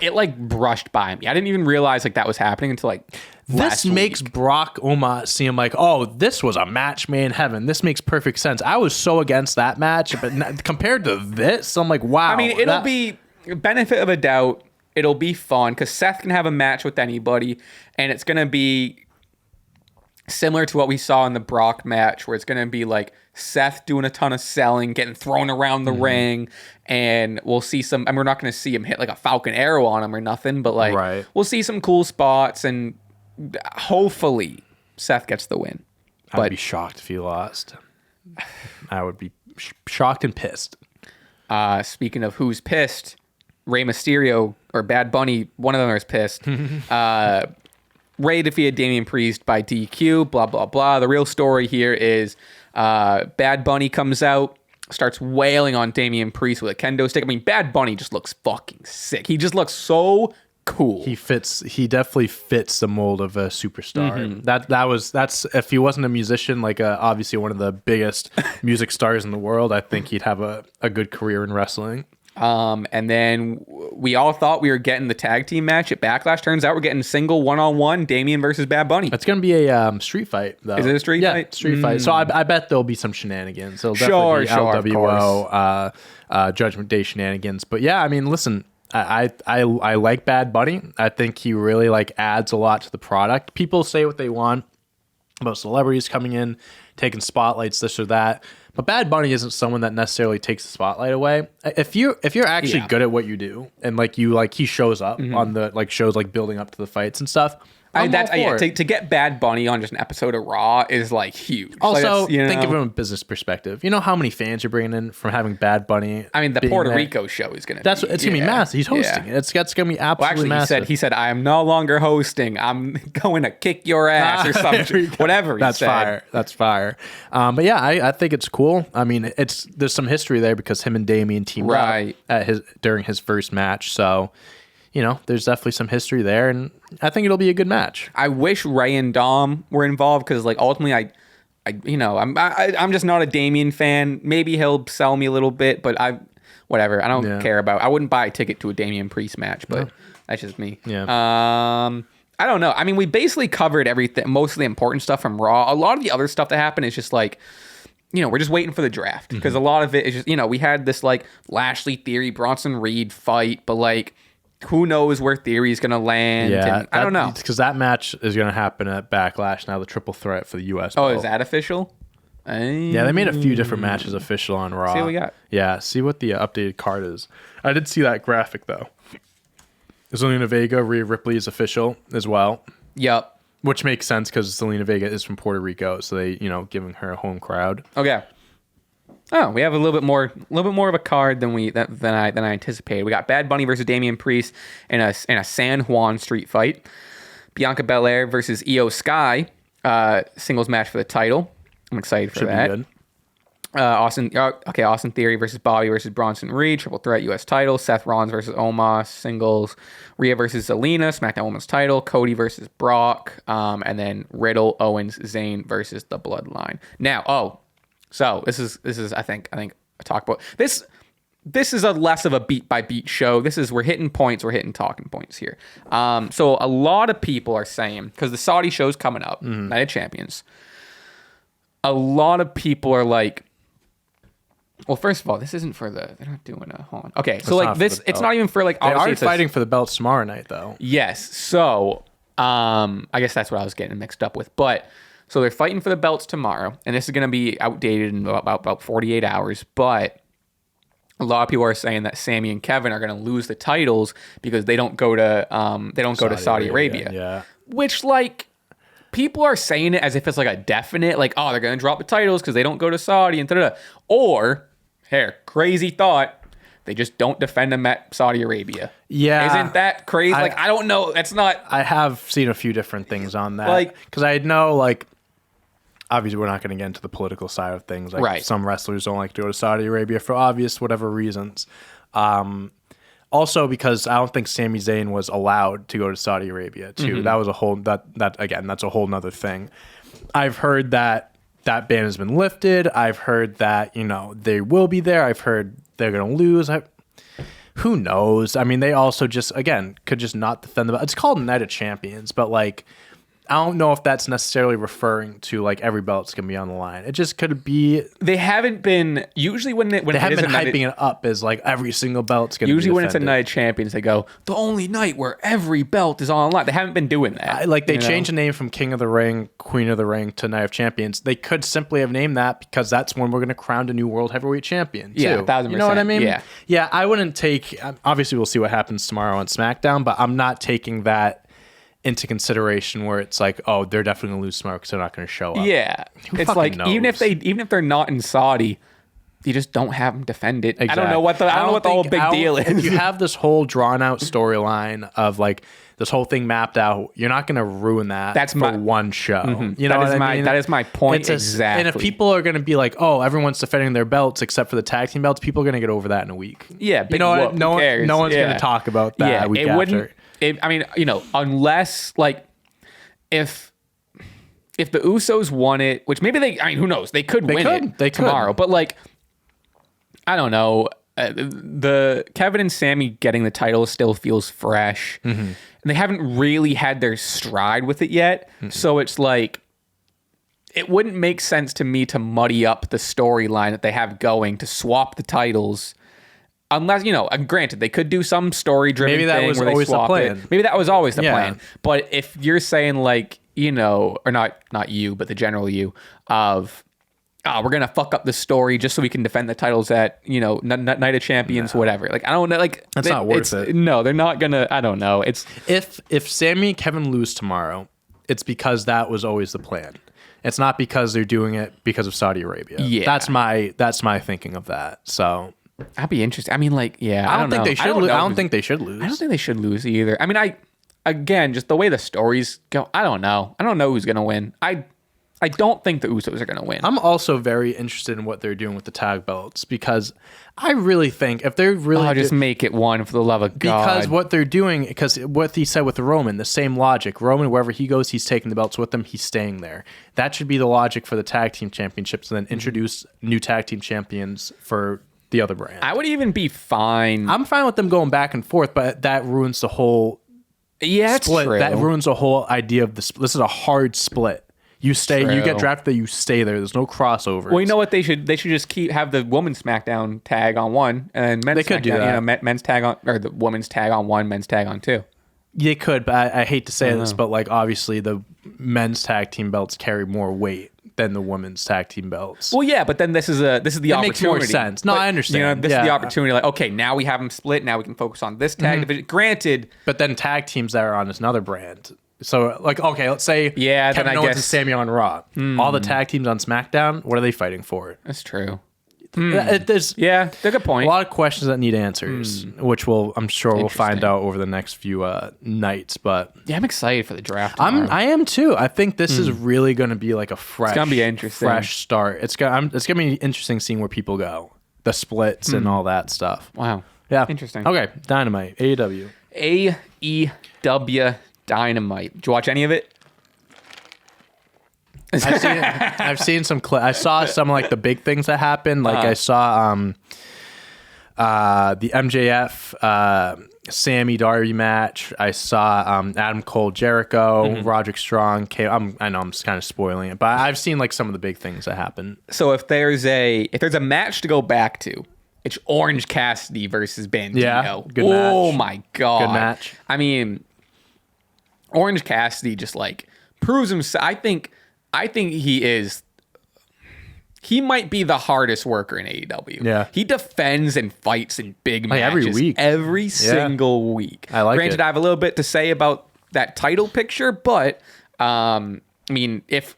A: It like brushed by me. I didn't even realize like that was happening until like
B: this makes Brock Omos seem like, oh, this was a match made in heaven. This makes perfect sense. I was so against that match, but compared to this, I'm like, wow.
A: I mean, it'll be benefit of a doubt. It'll be fun because Seth can have a match with anybody, and it's going to be similar to what we saw in the Brock match, where it's going to be like Seth doing a ton of selling, getting thrown around the ring, and we'll see some. I mean, we're not going to see him hit like a Falcon Arrow on him or nothing, but like we'll see some cool spots, and hopefully Seth gets the win.
B: I'd be shocked if he lost. I would be shocked and pissed.
A: Speaking of who's pissed, Rey Mysterio or Bad Bunny, one of them is pissed. Rey defeated Damian Priest by DQ, blah, blah, blah. The real story here is Bad Bunny comes out, starts wailing on Damian Priest with a kendo stick. I mean, Bad Bunny just looks fucking sick. He just looks so cool. He
B: definitely fits the mold of a superstar. That's if he wasn't a musician, like obviously one of the biggest music stars in the world, I think he'd have a good career in wrestling.
A: And then we all thought we were getting the tag team match at Backlash. Turns out we're getting single one-on-one Damian versus Bad Bunny.
B: It's going to be a street fight, though.
A: Is it a street fight?
B: Yeah, street fight. So I bet there'll be some shenanigans. It'll
A: definitely
B: be LWO, Judgment Day shenanigans. But yeah, I mean, listen, I like Bad Bunny. I think he really like adds a lot to the product. People say what they want about celebrities coming in, taking spotlights, this or that. But Bad Bunny isn't someone that necessarily takes the spotlight away. If you're actually good at what you do, and he shows up on the like shows like building up to the fights and stuff.
A: To get Bad Bunny on just an episode of Raw is like huge.
B: Also, think of it from a business perspective. You know how many fans you're bringing in from having Bad Bunny?
A: I mean, the Puerto Rico show is going to
B: it's going to be massive. He's hosting it. It's going to be absolutely massive.
A: He said, I am no longer hosting. I'm going to kick your ass or something. Whatever he said.
B: That's fire. But yeah, I think it's cool. I mean, there's some history there because him and Damian teamed up during his first match. So, there's definitely some history there, and I think it'll be a good match.
A: I wish Ray and Dom were involved because, like, ultimately, I'm just not a Damian fan. Maybe he'll sell me a little bit, but whatever. I don't care about. I wouldn't buy a ticket to a Damian Priest match, but that's just me.
B: Yeah.
A: I don't know. I mean, we basically covered everything, most of the important stuff from Raw. A lot of the other stuff that happened is just like, we're just waiting for the draft because a lot of it is just, we had this like Lashley Theory, Bronson Reed fight, but like, who knows where Theory's going to land?
B: Yeah,
A: I don't know.
B: Because that match is going to happen at Backlash now, the triple threat for the U.S.
A: Oh, is that official?
B: Yeah, they made a few different matches official on Raw.
A: See what we got.
B: Yeah, see what the updated card is. I did see that graphic, though. Zelina Vega, Rhea Ripley is official as well.
A: Yep.
B: Which makes sense because Zelina Vega is from Puerto Rico, so they, giving her a home crowd.
A: Okay. Oh, we have a little bit more of a card than I anticipated. We got Bad Bunny versus Damian Priest in a San Juan street fight. Bianca Belair versus Io Sky, singles match for the title. I'm excited for that. Be good. Austin Theory versus Bobby versus Bronson Reed, triple threat U.S. title. Seth Rollins versus Omos, singles. Rhea versus Zelina, SmackDown Women's title. Cody versus Brock, and then Riddle, Owens, Zayn versus the Bloodline. Now, so this is I think I talk about this. This is a less of a beat by beat show. We're hitting points, we're hitting talking points here. So a lot of people are saying, because the Saudi show's coming up, Night of Champions. A lot of people are like, well, first of all, this isn't for they're not doing a hold on. Okay, so like this, it's not even for like.
B: They are fighting for the belts tomorrow night, though.
A: Yes, so I guess that's what I was getting mixed up with, but. So they're fighting for the belts tomorrow, and this is going to be outdated in about 48 hours. But a lot of people are saying that Sammy and Kevin are going to lose the titles because they don't go to Saudi Arabia.
B: Yeah.
A: Which like people are saying it as if it's like a definite, like, oh, they're going to drop the titles because they don't go to Saudi and da-da-da. Or, crazy thought, they just don't defend them at Saudi Arabia.
B: Yeah.
A: Isn't that crazy? I don't know. It's not.
B: I have seen a few different things on that. Because I know, obviously, we're not going to get into the political side of things. Some wrestlers don't like to go to Saudi Arabia for obvious whatever reasons. Also, because I don't think Sami Zayn was allowed to go to Saudi Arabia too. Mm-hmm. That was a whole that's a whole nother thing. I've heard that ban has been lifted. I've heard that they will be there. I've heard they're going to lose. Who knows? I mean, they also just could just not defend the belt. It's called Night of Champions, but I don't know if that's necessarily referring to like every belt's gonna be on the line. It just could be.
A: They haven't been usually when they
B: haven't been hyping it up as like every single belt's gonna.
A: Usually
B: be
A: when it's a
B: defended.
A: night of champions, they go the only night where every belt is on the line. They haven't been doing that.
B: Like they changed the name from King of the Ring, Queen of the Ring to Night of Champions. They could simply have named that because that's when we're gonna crown a new world heavyweight champion. Too.
A: Yeah, 1,000%.
B: You know what I mean?
A: Yeah.
B: I wouldn't take. Obviously, we'll see what happens tomorrow on SmackDown, but I'm not taking that into consideration where it's like, oh, they're definitely gonna lose tomorrow because they're not gonna show up.
A: Yeah, it's
B: fucking
A: like
B: knows?
A: even if they're not in Saudi, you just don't have them defend it.
B: Exactly.
A: I don't know what the whole big deal is.
B: If you have this whole drawn out storyline of like this whole thing mapped out, you're not gonna ruin that.
A: That's
B: for one show. You know
A: that is
B: what I mean?
A: That is my point exactly.
B: And if people are gonna be like, oh, everyone's defending their belts except for the tag team belts, people are gonna get over that in a week.
A: Yeah,
B: you know what? No one's
A: Yeah.
B: gonna talk about that.
A: Yeah,
B: a week
A: it
B: after.
A: wouldn't. I mean, unless like if the Usos won it, which maybe they, who knows? They could win it tomorrow. But like, I don't know. The Kevin and Sammy getting the title still feels fresh. And they haven't really had their stride with it yet. So it's like, it wouldn't make sense to me to muddy up the storyline that they have going to swap the titles. Unless, granted, they could do some story-driven thing
B: that was
A: where they
B: always the
A: swap
B: plan.
A: it. Maybe that was always the
B: Yeah.
A: plan. But if you're saying like, or not you, but the general you of, we're gonna fuck up the story just so we can defend the titles at Night of Champions, whatever. Like I don't know, like
B: That's not worth it.
A: No, they're not gonna. I don't know. It's
B: if Sammy and Kevin lose tomorrow, it's because that was always the plan. It's not because they're doing it because of Saudi Arabia.
A: Yeah,
B: that's my thinking of that. So
A: I'd be interested. I mean, like, yeah,
B: I don't think
A: know.
B: they should. I don't think they should lose.
A: I don't think they should lose either. I mean, again, just the way the stories go, I don't know. I don't know who's gonna win. I don't think the Usos are going to win.
B: I'm also very interested in what they're doing with the tag belts because I really think if they're really
A: just make it one for the love of God.
B: Because what they're doing, because what he said with Roman, the same logic. Roman, wherever he goes, he's taking the belts with him. He's staying there. That should be the logic for the tag team championships, and then introduce new tag team champions for the other brand.
A: I would even be fine.
B: I'm fine with them going back and forth, but that ruins the whole split.
A: True.
B: That ruins the whole idea of this. This is a hard split. You stay.
A: True.
B: You get drafted. You stay there. There's no crossover.
A: Well, you know what they should? They should just have the women's SmackDown tag on one, and men's.
B: They could do that.
A: Men's tag on, or the women's tag on one, men's tag on two.
B: They could, but I hate to say this, but like obviously the men's tag team belts carry more weight than the women's tag team belts.
A: Well, yeah, but then this is the opportunity.
B: Makes more sense. No, I understand.
A: This is the opportunity. Like, okay, now we have them split. Now we can focus on this tag division. Granted,
B: but then tag teams that are on another brand. So, like, okay, let's say Kevin Owens and Sami on Raw. All the tag teams on SmackDown, what are they fighting for?
A: That's true.
B: There's
A: that's a good point.
B: A lot of questions that need answers, which I'm sure we'll find out over the next few nights. But
A: yeah, I'm excited for the draft.
B: I am too. I think this is really going to be like a fresh,
A: it's gonna be interesting.
B: Fresh start. It's gonna be interesting seeing where people go, the splits and all that stuff.
A: Wow.
B: Yeah.
A: Interesting.
B: Okay, Dynamite, AEW.
A: AEW Dynamite. Did you watch any of it?
B: I've seen some clips. I saw some like the big things that happened. Like I saw the MJF Sammy Darby match. I saw Adam Cole Jericho, Roderick Strong. I know I'm just kind of spoiling it, but I've seen like some of the big things that happened.
A: So if there's a match to go back to, it's Orange Cassidy versus Bandito.
B: Yeah, good match.
A: Oh my God.
B: Good match.
A: I mean, Orange Cassidy just like proves himself. I think he might be the hardest worker in AEW.
B: Yeah.
A: He defends and fights in big matches
B: every week.
A: Every single week.
B: I like
A: Granted,
B: it.
A: I have a little bit to say about that title picture, but I mean, if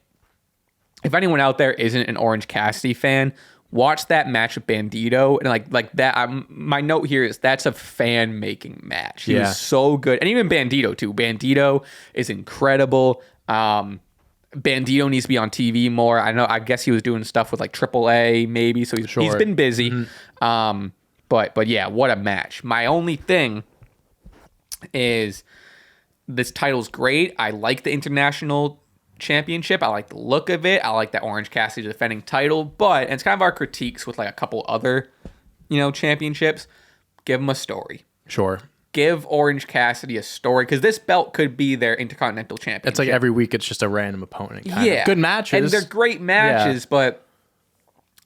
A: anyone out there isn't an Orange Cassidy fan, watch that match with Bandito, and like that. My note here is that's a fan making match. He was so good, and even Bandito too. Bandito is incredible. Bandito needs to be on TV more. I guess he was doing stuff with like AAA maybe, so he's been busy. But yeah, what a match. My only thing is this title's great. I like the international championship. I like the look of it. I like that Orange Cassidy defending title, but and it's kind of our critiques with like a couple other championships. Give them a story.
B: Sure.
A: give Orange Cassidy a story, because this belt could be their Intercontinental Championship.
B: It's like every week it's just a random opponent.
A: Yeah.
B: Good matches.
A: And they're great matches, but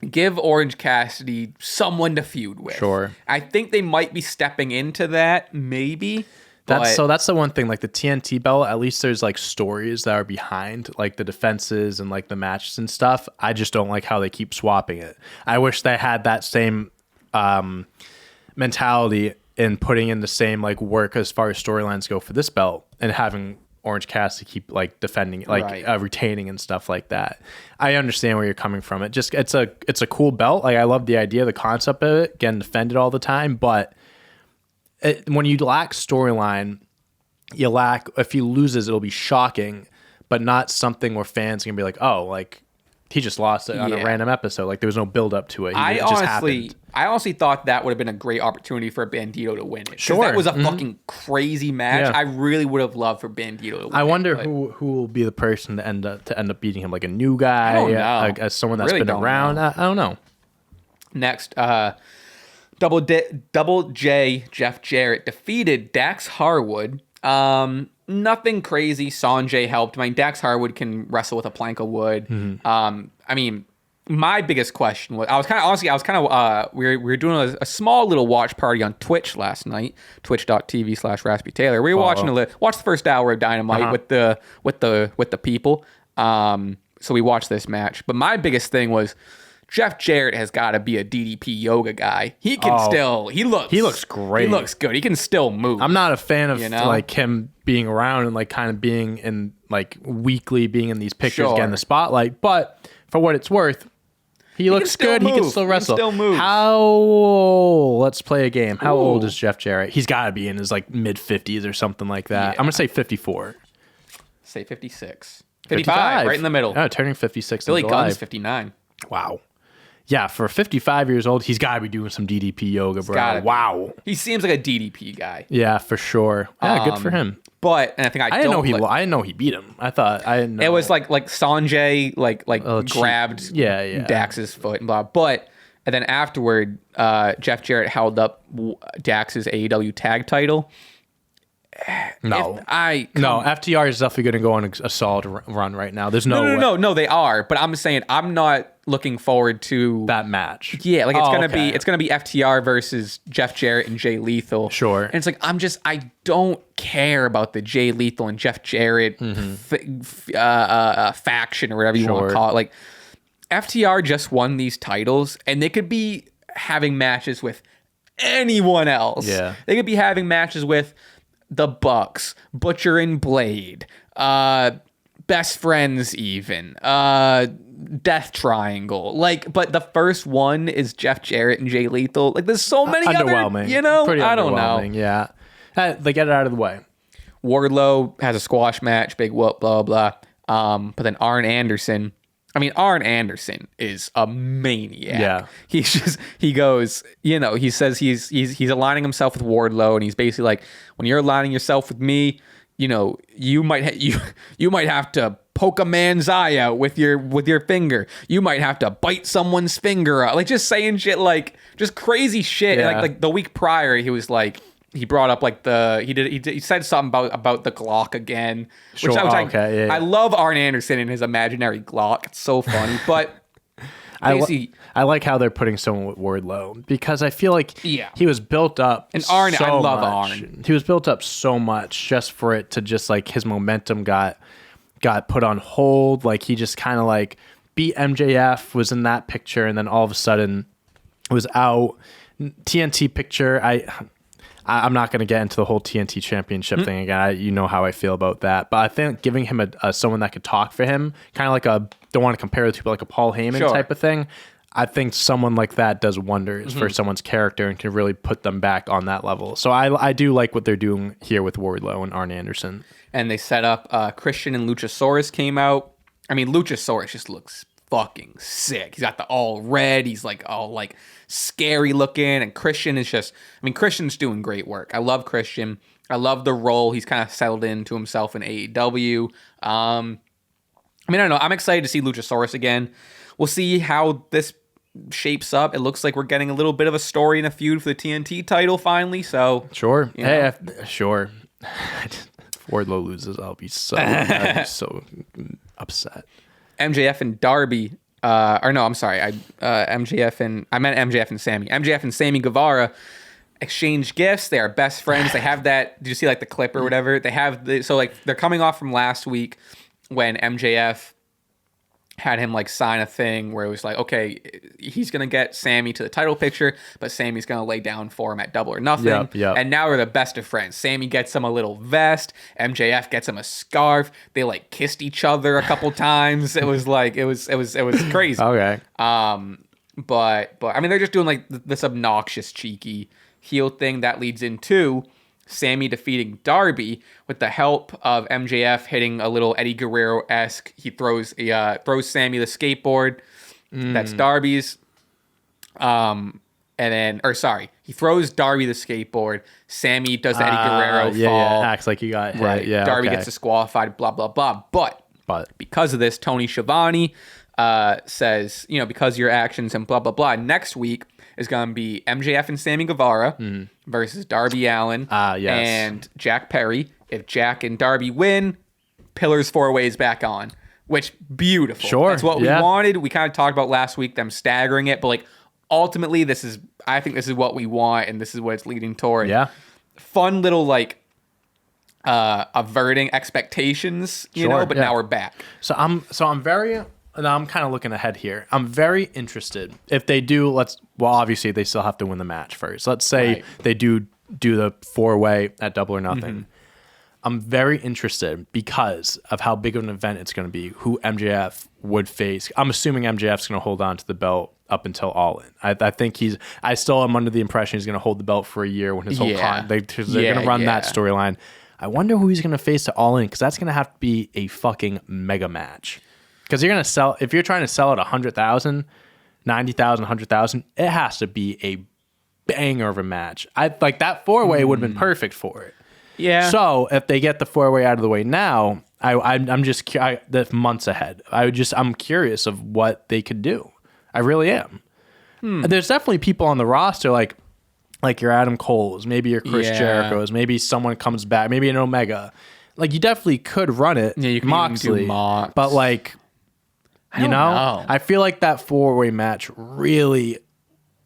A: give Orange Cassidy someone to feud with.
B: Sure.
A: I think they might be stepping into that, maybe.
B: That's the one thing, like the TNT belt, at least there's like stories that are behind like the defenses and like the matches and stuff. I just don't like how they keep swapping it. I wish they had that same mentality in putting in the same like work as far as storylines go for this belt, and having Orange Cassidy keep like defending, like retaining and stuff like that. I understand where you're coming from. It's a cool belt. Like I love the idea, the concept of it, getting defended all the time, but when you lack storyline, if he loses, it'll be shocking, but not something where fans can be like, oh, like he just lost it on a random episode. Like there was no build up to it.
A: I honestly thought that would have been a great opportunity for Bandito to win it.
B: Sure.
A: That was a fucking crazy match. Yeah. I really would have loved for Bandito to win
B: I wonder who will be the person to end up beating him, like a new guy,
A: I don't know.
B: As someone that's been around. I don't know.
A: Next, Double J Jeff Jarrett defeated Dax Harwood. Nothing crazy. Sanjay helped. I mean, Dax Harwood can wrestle with a plank of wood. Mm-hmm. I mean, my biggest question was, we were doing a small little watch party on Twitch last night, twitch.tv/Raspy Taylor. We were watching the first hour of Dynamite with the people. So we watched this match. But my biggest thing was, Jeff Jarrett has got to be a DDP yoga guy. He can he looks great. He looks good. He can still move.
B: I'm not a fan of like him being around and like kind of being in like weekly being in these pictures, getting the spotlight. But for what it's worth, he looks good. He can still wrestle.
A: He can still move.
B: Let's play a game. How old is Jeff Jarrett? He's got to be in his like mid 50s or something like that. I'm going to say 54.
A: Say 56. 55, right in the middle.
B: Oh, turning 56
A: Billy
B: in July.
A: Gunn's 59.
B: Wow. Yeah, for 55 years old, he's got to be doing some DDP yoga, bro. Wow.
A: He seems like a DDP guy.
B: Yeah, for sure. Yeah, good for him.
A: But, and I think I
B: didn't know he beat him. I didn't know.
A: It was like Sanjay grabbed Dax's foot and blah. But, and then afterward, Jeff Jarrett held up Dax's AEW tag title.
B: No, FTR is definitely going to go on a solid run right now. There's
A: no, they are. But I'm saying I'm not looking forward to
B: that match.
A: Yeah, like it's gonna be FTR versus Jeff Jarrett and Jay Lethal.
B: Sure.
A: And it's like I don't care about the Jay Lethal and Jeff Jarrett faction or whatever you want to call it. Like FTR just won these titles, and they could be having matches with anyone else.
B: Yeah,
A: they could be having matches with the Bucks, Butcher and Blade, Best Friends, even Death Triangle. Like, but the first one is Jeff Jarrett and Jay Lethal. Like, there's so many
B: underwhelming.
A: Pretty I don't know.
B: Yeah, they get it out of the way.
A: Wardlow has a squash match, big whoop, blah blah. But then Arn Anderson is a maniac. Yeah. He says he's aligning himself with Wardlow, and he's basically like, when you're aligning yourself with me, you might have to poke a man's eye out with your finger. You might have to bite someone's finger out. Like, just saying shit, like just crazy shit. Yeah. And like the week prior, he was like, he brought up like he said something about the Glock again.
B: Sure.
A: Which I love Arn Anderson and his imaginary Glock. It's so funny. But
B: I like how they're putting someone with Wardlow, because I feel like he was built up.
A: And Arn, I love Arn.
B: He was built up so much just for it to just like his momentum got put on hold. Like he just kind of like beat MJF, was in that picture, and then all of a sudden was out. TNT picture. I'm not going to get into the whole TNT championship thing again. You know how I feel about that. But I think giving him someone that could talk for him, kind of like don't want to compare it to like a Paul Heyman type of thing. I think someone like that does wonders for someone's character and can really put them back on that level. So I do like what they're doing here with Wardlow and Arn Anderson. And
A: they set up Christian and Luchasaurus came out. I mean, Luchasaurus just looks fucking sick. He's got the all red. He's like all like scary looking, and Christian is Christian's doing great work. I love Christian. I love the role he's kind of settled into himself in AEW. I don't know. I'm excited to see Luchasaurus again. We'll see how this shapes up, it looks like we're getting a little bit of a story and a feud for the TNT title finally. So
B: sure,
A: you know.
B: sure. If Wardlow loses, I'll be so upset.
A: MJF and Darby, or no, I'm sorry, I meant MJF and Sammy. MJF and Sammy Guevara exchange gifts. They are best friends. They have that. Did you see like the clip or whatever? They have so like they're coming off from last week when MJF had him like sign a thing where it was like, okay, he's gonna get Sammy to the title picture, but Sammy's gonna lay down for him at Double or Nothing.
B: Yep.
A: And now we're the best of friends. Sammy gets him a little vest. MJF gets him a scarf. They like kissed each other a couple times. It was like it was crazy.
B: Okay.
A: But I mean, they're just doing like this obnoxious, cheeky heel thing that leads into Sammy defeating Darby with the help of MJF hitting a little Eddie Guerrero-esque. He throws Sammy the skateboard. That's Darby's. He throws Darby the skateboard. Sammy does the Eddie Guerrero fall.
B: Yeah, acts like he got hit.
A: Right.
B: Yeah,
A: Darby
B: okay.
A: gets disqualified, blah, blah, blah. But because of this, Tony Schiavone says, because of your actions and blah, blah, blah, next week is going to be MJF and Sammy Guevara versus Darby Allin and Jack Perry. If Jack and Darby win, Pillars 4 ways back on, which beautiful.
B: Sure.
A: That's what we wanted. We kind of talked about last week, them staggering it, but like ultimately I think this is what we want and this is what it's leading toward.
B: Yeah.
A: Fun little like averting expectations, but now we're back.
B: So I'm very. Now I'm kind of looking ahead here. I'm very interested if they do. Obviously they still have to win the match first. Let's say they do the 4-way at Double or Nothing. I'm very interested because of how big of an event it's going to be. Who MJF would face? I'm assuming MJF's going to hold on to the belt up until All In. I think I still am under the impression he's going to hold the belt for a year when his whole they're going to run that storyline. I wonder who he's going to face to All In because that's going to have to be a fucking mega match. Because you're going to sell, if you're trying to sell at 100,000, 90,000, 100,000, it has to be a banger of a match. Like that 4-way would have been perfect for it.
A: Yeah.
B: So if they get the 4-way out of the way now, I'm just the months ahead. I'm curious of what they could do. I really am. There's definitely people on the roster like your Adam Cole's, maybe your Chris Jericho's, maybe someone comes back, maybe an Omega. Like you definitely could run it.
A: Yeah, you can
B: Moxley,
A: do Mox.
B: but like. I don't know. I feel like that 4-way match really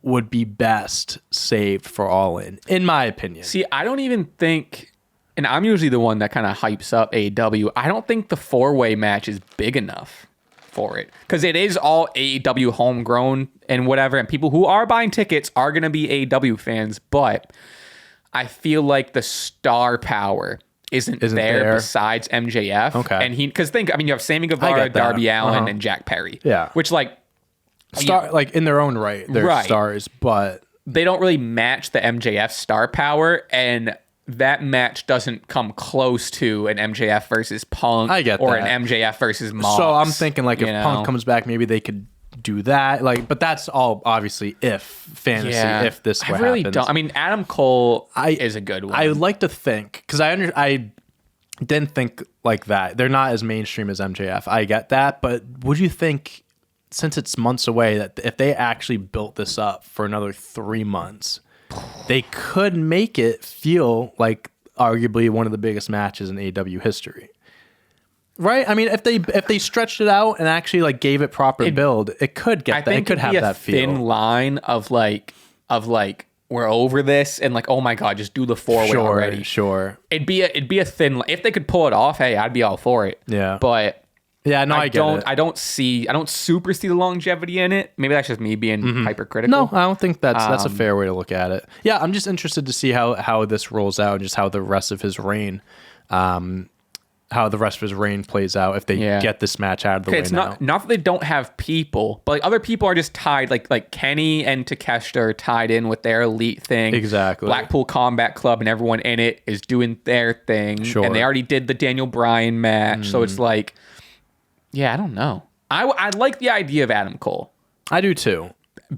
B: would be best saved for All In my opinion.
A: See, I don't even think, and I'm usually the one that kind of hypes up AEW. I don't think the 4-way match is big enough for it because it is all AEW homegrown and whatever, and people who are buying tickets are going to be AEW fans, but I feel like the star power isn't there besides MJF.
B: Okay.
A: And you have Sammy Guevara, Darby Allin, and Jack Perry.
B: Yeah.
A: Which like
B: like in their own right, they're stars, but
A: they don't really match the MJF star power, and that match doesn't come close to an MJF versus Punk an MJF versus Mox.
B: So I'm thinking like if Punk comes back, maybe they could do that. Like, but that's all obviously if if this happens.
A: I really don't. I mean, Adam Cole is a good one.
B: I would like to think because I didn't think like that. They're not as mainstream as MJF. I get that, but would you think since it's months away that if they actually built this up for another 3 months, they could make it feel like arguably one of the biggest matches in AEW history? Right? I mean, if they stretched it out and actually like gave it proper build, it could get that. It could have that feel.
A: Thin line of like we're over this and like, oh my god, just do the 4-way already.
B: Sure.
A: It'd be a thin line. If they could pull it off, hey, I'd be all for it.
B: Yeah.
A: But
B: yeah, no, I
A: don't super see the longevity in it. Maybe that's just me being hypercritical.
B: No, I don't think that's a fair way to look at it. Yeah, I'm just interested to see how this rolls out and just how the rest of his reign plays out if they get this match out of the way
A: it's
B: now.
A: Not that they don't have people, but like other people are just tied. Like Kenny and Takeshita are tied in with their elite thing.
B: Exactly.
A: Blackpool Combat Club and everyone in it is doing their thing.
B: Sure.
A: And they already did the Daniel Bryan match, so it's like, I don't know. I like the idea of Adam Cole.
B: I do too.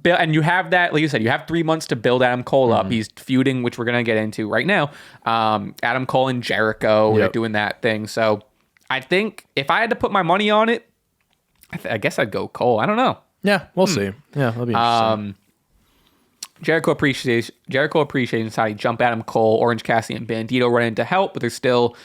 A: And you have that, like you said, you have 3 months to build Adam Cole up. He's feuding, which we're going to get into right now. Adam Cole and Jericho are doing that thing. So I think if I had to put my money on it, I guess I'd go Cole. I don't know.
B: Yeah, we'll see. Yeah, that'll be interesting.
A: Jericho appreciation society jump Adam Cole, Orange Cassidy, and Bandito run in to help, but they're still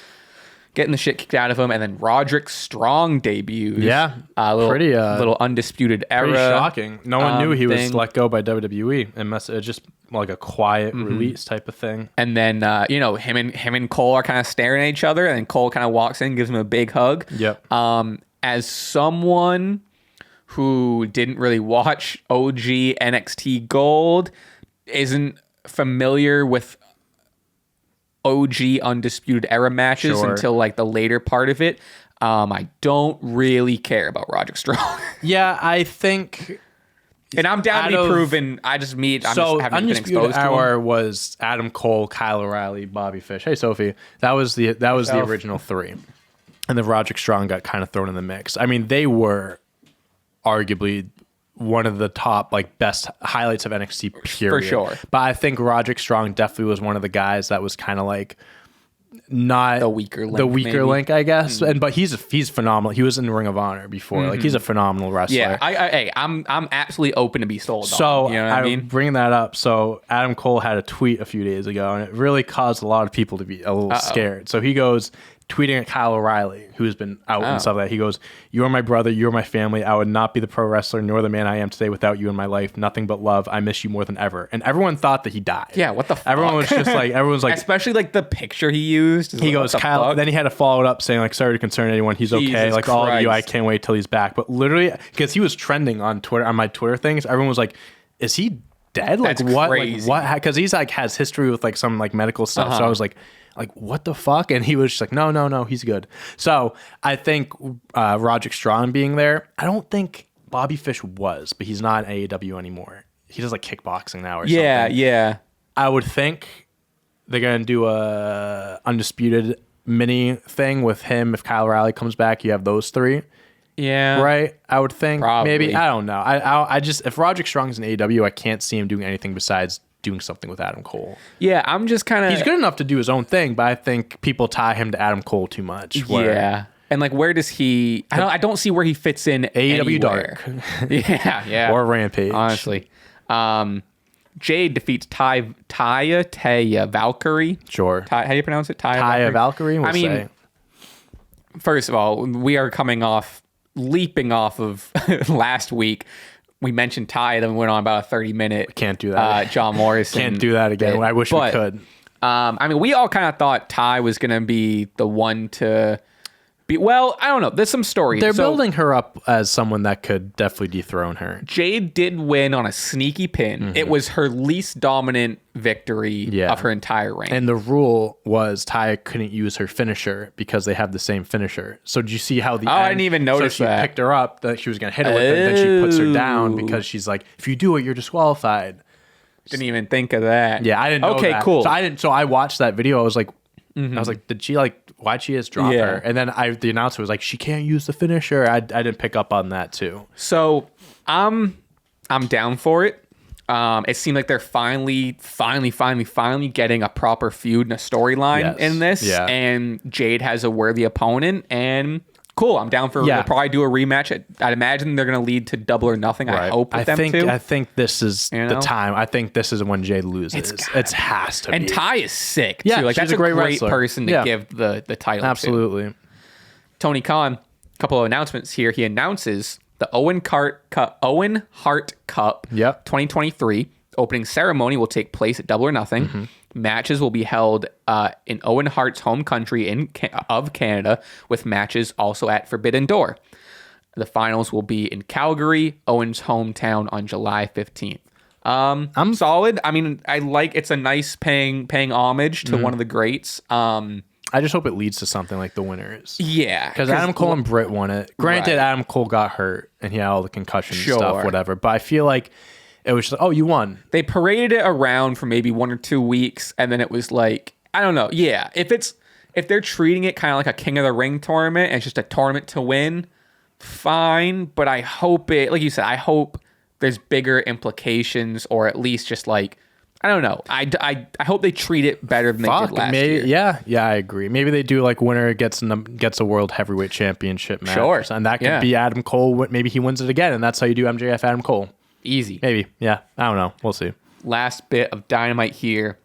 A: getting the shit kicked out of him. And then Roderick Strong debuts.
B: Yeah,
A: little undisputed era.
B: Pretty shocking. No one knew he was
A: thing.
B: let go by WWE. It must just like a quiet release type of thing.
A: And then him and Cole are kind of staring at each other, and then Cole kind of walks in, gives him a big hug.
B: Yep.
A: As someone who didn't really watch OG NXT Gold, isn't familiar with OG Undisputed Era matches until like the later part of it, I don't really care about Roderick Strong.
B: Yeah, I think...
A: And I'm down to be proven. I'm just haven't been exposed to
B: Hour
A: him.
B: was Adam Cole, Kyle O'Reilly, Bobby Fish. Hey, Sophie. That was the original 3. And then Roderick Strong got kind of thrown in the mix. I mean, they were arguably one of the top, like, best highlights of NXT, period.
A: For sure.
B: But I think Roderick Strong definitely was one of the guys that was kind of like not
A: the weaker link,
B: I guess. But he's phenomenal. He was in Ring of Honor before. Like, he's a phenomenal wrestler.
A: Yeah, I'm absolutely open to be sold
B: so
A: on. You know what I mean?
B: Bringing that up, so Adam Cole had a tweet a few days ago, and it really caused a lot of people to be a little scared. So he goes tweeting at Kyle O'Reilly, who's been out and stuff like that. He goes, "You are my brother. You are my family. I would not be the pro wrestler nor the man I am today without you in my life. Nothing but love. I miss you more than ever." And everyone thought that he died.
A: Yeah, what the fuck?
B: Everyone's like,
A: especially like the picture he used.
B: He goes, Kyle. Fuck? Then he had to follow it up saying, like, "Sorry to concern anyone. He's okay.
A: Jesus
B: like,
A: Christ.
B: all of you, I can't wait till he's back." But literally, because he was trending on Twitter, on my Twitter things, everyone was like, "Is he dead? Like,
A: That's
B: what?
A: crazy.
B: Like, what?" Because he's like has history with like some like medical stuff. So I was like, what the fuck? And he was just like, no, he's good. So I think Roderick Strong being there, I don't think Bobby Fish was, but he's not in AEW anymore. He does like kickboxing now or something.
A: Yeah.
B: I would think they're going to do a Undisputed mini thing with him. If Kyle O'Reilly comes back, you have those 3.
A: Yeah.
B: Right? I would think.
A: Probably.
B: Maybe. I don't know. I just, if Roderick Strong's in AEW, I can't see him doing anything besides doing something with Adam Cole.
A: Yeah, I'm just kind of...
B: He's good enough to do his own thing, but I think people tie him to Adam Cole too much.
A: Yeah. And like, where does he... I don't see where he fits in
B: AEW
A: anywhere.
B: Dark.
A: Yeah.
B: Or Rampage.
A: Honestly. Jade defeats Taya Valkyrie.
B: Sure.
A: How do you pronounce it?
B: Taya Valkyrie?
A: I mean, first of all, we are leaping off of last week. We mentioned Ty, then we went on about a 30-minute.
B: Can't do that.
A: John Morrison.
B: Can't do that again. I wish we could.
A: I mean, we all kind of thought Ty was going to be the one to be. Well, I don't know. There's some stories.
B: They're building her up as someone that could definitely dethrone her.
A: Jade did win on a sneaky pin. Mm-hmm. It was her least dominant victory of her entire reign.
B: And the rule was Taya couldn't use her finisher because they have the same finisher. So did you see how the
A: I didn't even notice that.
B: So she picked her up, that she was going to hit her with it, and then she puts her down because she's like, if you do it, you're disqualified.
A: Didn't even think of that.
B: Yeah, I didn't know that.
A: Okay, cool.
B: So I watched that video. I was like, did she why'd she just drop her? And then the announcer was like, she can't use the finisher. I didn't pick up on that too.
A: So I'm down for it. It seemed like they're finally getting a proper feud and a storyline in this. Yeah. And Jade has a worthy opponent, and cool. I'm down for we'll probably do a rematch. I'd imagine they're going to lead to Double or Nothing. Right. I hope with them too.
B: I think this is the time. I think this is when Jade loses. It has to be.
A: And Ty is sick too.
B: Yeah,
A: like that's a great person to
B: give
A: the title to.
B: Absolutely.
A: Tony Khan, a couple of announcements here. He announces the Owen Hart Cup 2023 opening ceremony will take place at Double or Nothing. Mm-hmm. Matches will be held in Owen Hart's home country of Canada, with matches also at Forbidden Door. The finals will be in Calgary, Owen's hometown, on July 15th. I'm solid. I mean, it's a nice paying homage to one of the greats.
B: I just hope it leads to something like the winners.
A: Yeah.
B: Because Adam Cole and Britt won it. Granted, Adam Cole got hurt and he had all the concussion stuff, whatever. But I feel like it was just, you won.
A: They paraded it around for maybe 1 or 2 weeks, and then it was like, I don't know. Yeah. If they're treating it kind of like a King of the Ring tournament and it's just a tournament to win, fine. But I hope like you said, I hope there's bigger implications, or at least just like, I don't know. I hope they treat it better than they did last year.
B: Yeah, I agree. Maybe they do like winner gets a world heavyweight championship match.
A: Sure.
B: And that could be Adam Cole. Maybe he wins it again, and that's how you do MJF Adam Cole.
A: Easy.
B: Maybe. Yeah. I don't know. We'll see.
A: Last bit of Dynamite here.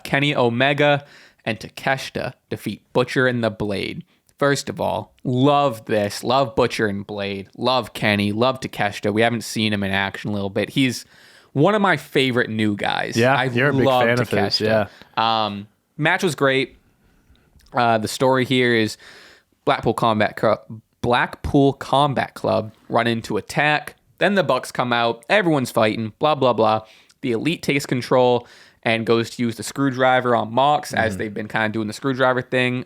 A: Kenny Omega and Takeshita defeat Butcher and the Blade. First of all, love this. Love Butcher and Blade. Love Kenny. Love Takeshita. We haven't seen him in action a little bit. He's one of my favorite new guys.
B: Yeah, you're a big fan of his. Yeah.
A: Match was great. The story here is Blackpool Combat Club run into attack. Then the Bucks come out. Everyone's fighting. Blah, blah, blah. The Elite takes control and goes to use the screwdriver on Mox as they've been kind of doing the screwdriver thing.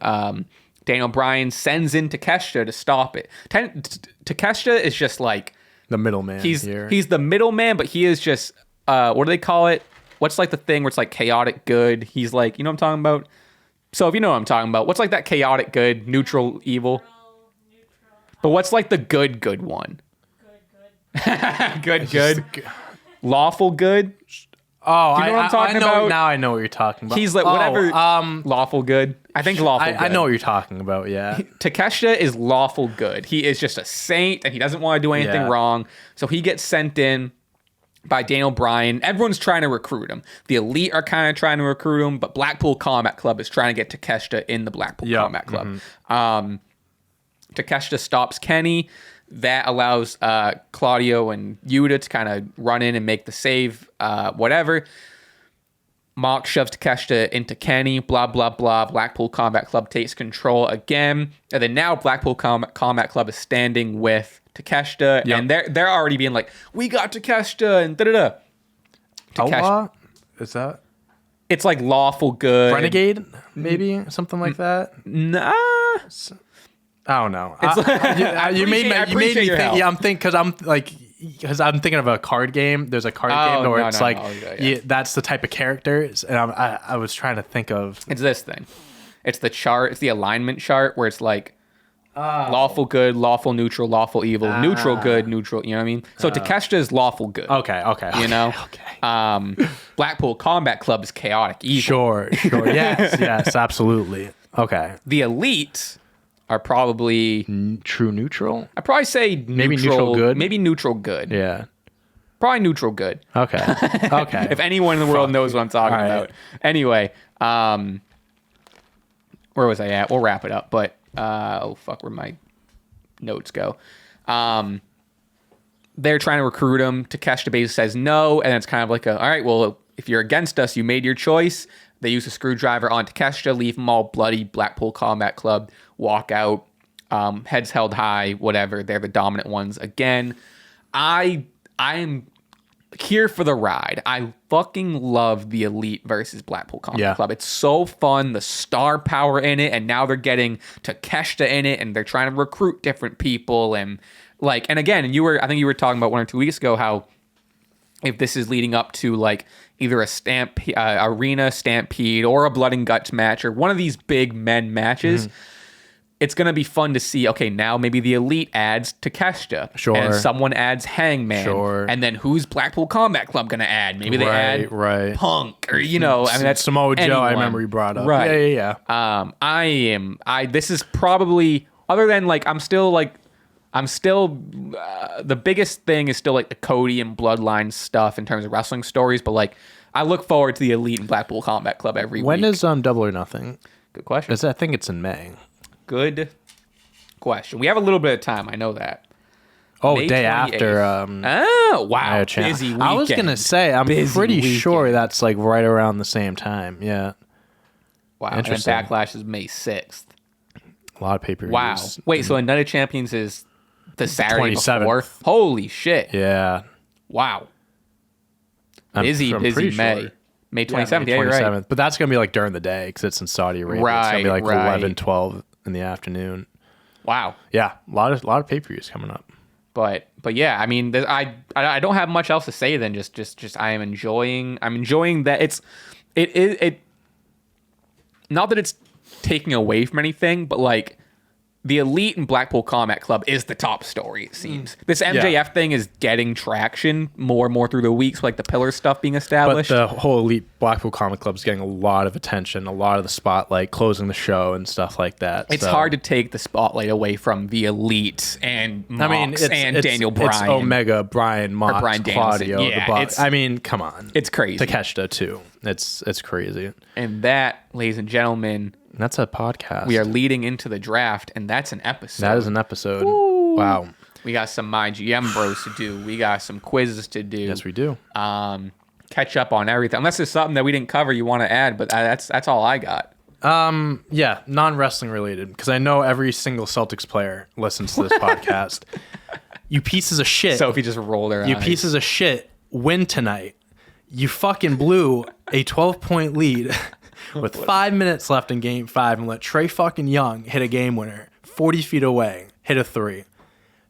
A: Daniel Bryan sends in Takeshita to stop it. Takeshita is just like
B: the middleman here.
A: He's the middleman, but he is just what do they call it? What's like the thing where it's like chaotic good? He's like, you know what I'm talking about? So if you know what I'm talking about, what's like that chaotic good, neutral evil? But what's like the good one? Good. Lawful good?
B: Oh,
A: do you know what I'm talking about?
B: Now I know what you're talking about.
A: He's like whatever. Lawful good. I think lawful good.
B: I know what you're talking about. Yeah.
A: Takeshita is lawful good. He is just a saint, and he doesn't want to do anything wrong. So he gets sent in by Daniel Bryan. Everyone's trying to recruit him. The Elite are kind of trying to recruit him, but Blackpool Combat Club is trying to get Takeshita in the Blackpool Combat Club. Takeshita stops Kenny. That allows Claudio and Yuta to kind of run in and make the save, whatever. Mox shoves Takeshita into Kenny, blah, blah, blah. Blackpool Combat Club takes control again. And then now Blackpool Combat Club is standing with Takeshita. And they're already being like, we got Takeshita and da-da-da.
B: Outlaw? Is that?
A: It's like lawful good.
B: Renegade? Maybe? Something like that?
A: Nah.
B: I don't know. You made me think. Yeah, I'm thinking because I'm thinking of a card game. There's a card game where that's the type of characters, and I was trying to think of.
A: It's this thing. It's the chart. It's the alignment chart where it's like lawful good, lawful neutral, lawful evil, neutral good, neutral. You know what I mean? So Takeshita is lawful good.
B: Okay.
A: You know. Okay. Blackpool Combat Club is chaotic evil.
B: Sure. Yes, absolutely. Okay.
A: The Elite are probably
B: true neutral.
A: I'd probably say
B: maybe neutral good.
A: Maybe neutral good.
B: Yeah.
A: Probably neutral good.
B: Okay.
A: If anyone in the world knows what I'm talking about. Anyway, where was I at? We'll wrap it up. But where'd my notes go? They're trying to recruit him. Takeshita basically says no, and it's kind of like all right, well, if you're against us, you made your choice. They use a screwdriver on Takeshita, leave him all bloody. Blackpool Combat Club walk out, heads held high, whatever. They're the dominant ones again. I am here for the ride. I fucking love the Elite versus Blackpool Combat Club. It's so fun. The star power in it, and now they're getting Takeshita in it, and they're trying to recruit different people, and again, I think you were talking about 1 or 2 weeks ago how if this is leading up to like either a arena stampede or a blood and guts match or one of these big men matches, it's going to be fun to see, okay, now maybe the Elite adds Takeshita.
B: Sure.
A: And someone adds Hangman.
B: Sure.
A: And then who's Blackpool Combat Club going to add? Maybe they add Punk or, that's
B: Samoa Joe, I remember you brought up. Right.
A: Yeah. This is probably, other than the biggest thing is still like the Cody and Bloodline stuff in terms of wrestling stories, but like I look forward to the Elite and Blackpool Combat Club every week.
B: When is Double or Nothing?
A: Good question.
B: I think it's in May.
A: Good question. We have a little bit of time. I know that.
B: Oh, May day 28th. After.
A: Oh, wow. Busy weekend.
B: I was going to say, I'm pretty sure that's like right around the same time. Yeah.
A: Wow. Interesting. And Backlash is May 6th.
B: A lot of pay-per-views.
A: Wow. Wait, so Night of Champions is the Saturday before? Holy shit.
B: Yeah.
A: Wow. Busy May.
B: Sure.
A: May 27th.
B: Yeah,
A: you're right.
B: But that's going to be like during the day because it's in Saudi Arabia.
A: Right,
B: it's going to be like 11, 12 in the afternoon.
A: Wow.
B: Yeah, a lot of pay-per-views coming up.
A: But yeah, I mean, I don't have much else to say than just I'm enjoying that it not that it's taking away from anything, but like the Elite and Blackpool Combat Club is the top story, it seems. This MJF thing is getting traction more and more through the weeks, like the pillar stuff being established.
B: But the whole Elite Blackpool Comic Club is getting a lot of attention, a lot of the spotlight, closing the show and stuff like that.
A: It's hard to take the spotlight away from the Elite and Mox and Daniel Bryan.
B: It's Omega, Bryan, Mox,
A: Bryan
B: Claudio,
A: Danielson.
B: the Bucks. I mean, come on.
A: It's crazy.
B: Takeshita, too. It's crazy.
A: And that, ladies and gentlemen...
B: That's a podcast.
A: We are leading into the draft, and that's an episode.
B: That is an episode. Woo. Wow.
A: We got some My GM Bros to do. We got some quizzes to do.
B: Yes, we do.
A: Catch up on everything. Unless there's something that we didn't cover you want to add, but that's all I got.
B: Yeah, non-wrestling related, because I know every single Celtics player listens to this podcast. You pieces of shit.
A: So if you just roll their eyes.
B: You pieces of shit win tonight. You fucking blew a 12-point lead with 5 minutes left in Game 5 and let Trae fucking Young hit a game winner 40 feet away, hit a 3.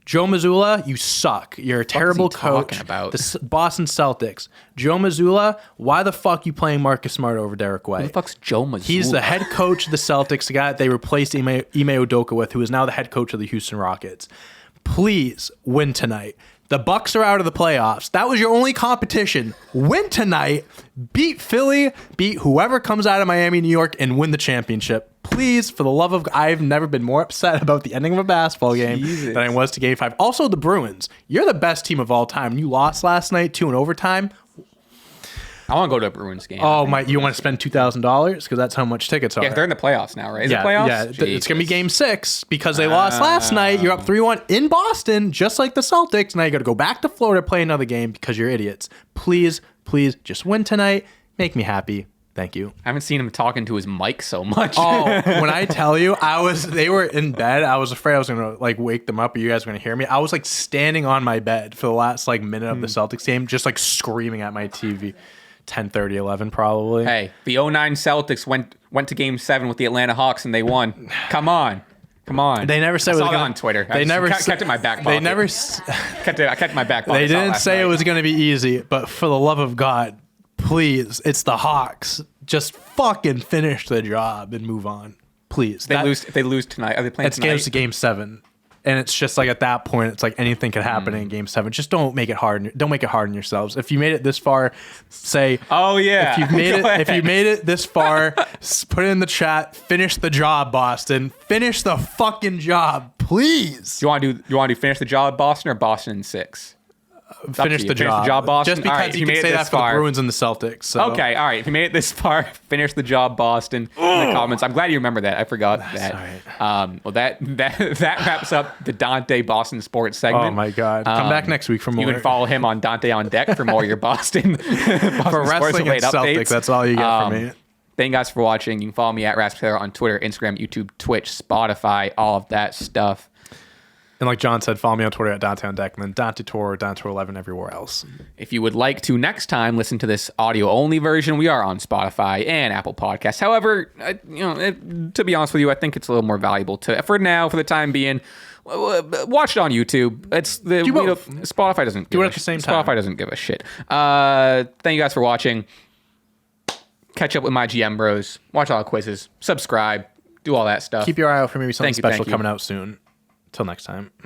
B: Joe Mazzulla, you suck. You're a terrible coach.
A: About?
B: The Boston Celtics. Joe Mazzulla, why the fuck you playing Marcus Smart over Derek White?
A: Who the fuck's Joe Mazzulla?
B: He's the head coach of the Celtics, the guy that they replaced Ime Udoka with, who is now the head coach of the Houston Rockets. Please win tonight. The Bucks are out of the playoffs. That was your only competition. Win tonight. Beat Philly. Beat whoever comes out of Miami, New York, and win the championship. Please, for the love of... I've never been more upset about the ending of a basketball game than I was to Game 5. Also, the Bruins. You're the best team of all time. You lost last night, 2 in overtime.
A: I want to go to a Bruins game.
B: Oh, you want to spend $2,000? Because that's how much tickets are.
A: Yeah, they're in the playoffs now, right? Is it playoffs?
B: Yeah, it's going to be Game 6 because they lost last night. You're up 3-1 in Boston, just like the Celtics. Now you got to go back to Florida, play another game because you're idiots. Please, just win tonight. Make me happy. Thank you.
A: I haven't seen him talking to his mic so much.
B: Oh, when I tell you, they were in bed. I was afraid I was going to wake them up or you guys were going to hear me. I was standing on my bed for the last minute of the Celtics game, just screaming at my TV. 10:30, 11 probably.
A: Hey, the 09 Celtics went to Game 7 with the Atlanta Hawks and they won. Come on. They never said I
B: it was
A: saw that on Twitter.
B: They never
A: kept it in my back pocket.
B: They never
A: kept it in my back pocket.
B: They didn't say it was going to be easy, but for the love of God, please, it's the Hawks. Just fucking finish the job and move on. Please.
A: If they lose tonight, are they playing tonight?
B: It's Game 7. And it's just at that point, it's anything could happen in Game 7. Just don't make it hard. Don't make it hard on yourselves. If you made it this far, say,
A: "Oh yeah."
B: If you made it this far, put it in the chat. Finish the job, Boston. Finish the fucking job, please.
A: You want to do finish the job, Boston, or Boston in 6?
B: Finish the job,
A: Boston.
B: Just because you can say that for the Bruins and the Celtics. So.
A: Okay, all right. If you made it this far, finish the job, Boston. In the comments. I'm glad you remember that. I forgot that.
B: Right.
A: Well, that wraps up the Dante Boston Sports segment.
B: Oh my God! Come back next week for more.
A: You can follow him on Dante on Deck for more of your Boston
B: for wrestling and Celtics.
A: Updates.
B: That's all you get from me.
A: Thank you guys for watching. You can follow me at Rasptaylor on Twitter, Instagram, YouTube, Twitch, Spotify, all of that stuff.
B: And like John said, follow me on Twitter at Dante on Deck, and then Dante Tour, Dante 11 everywhere else.
A: If you would like to next time listen to this audio-only version, we are on Spotify and Apple Podcasts. However, to be honest with you, I think it's a little more valuable for the time being. Watch it on YouTube. Spotify doesn't
B: do it at the same time.
A: Spotify doesn't give a shit. Thank you guys for watching. Catch up with my GM bros. Watch all the quizzes. Subscribe. Do all that stuff.
B: Keep your eye out for maybe something special coming out soon. Till next time.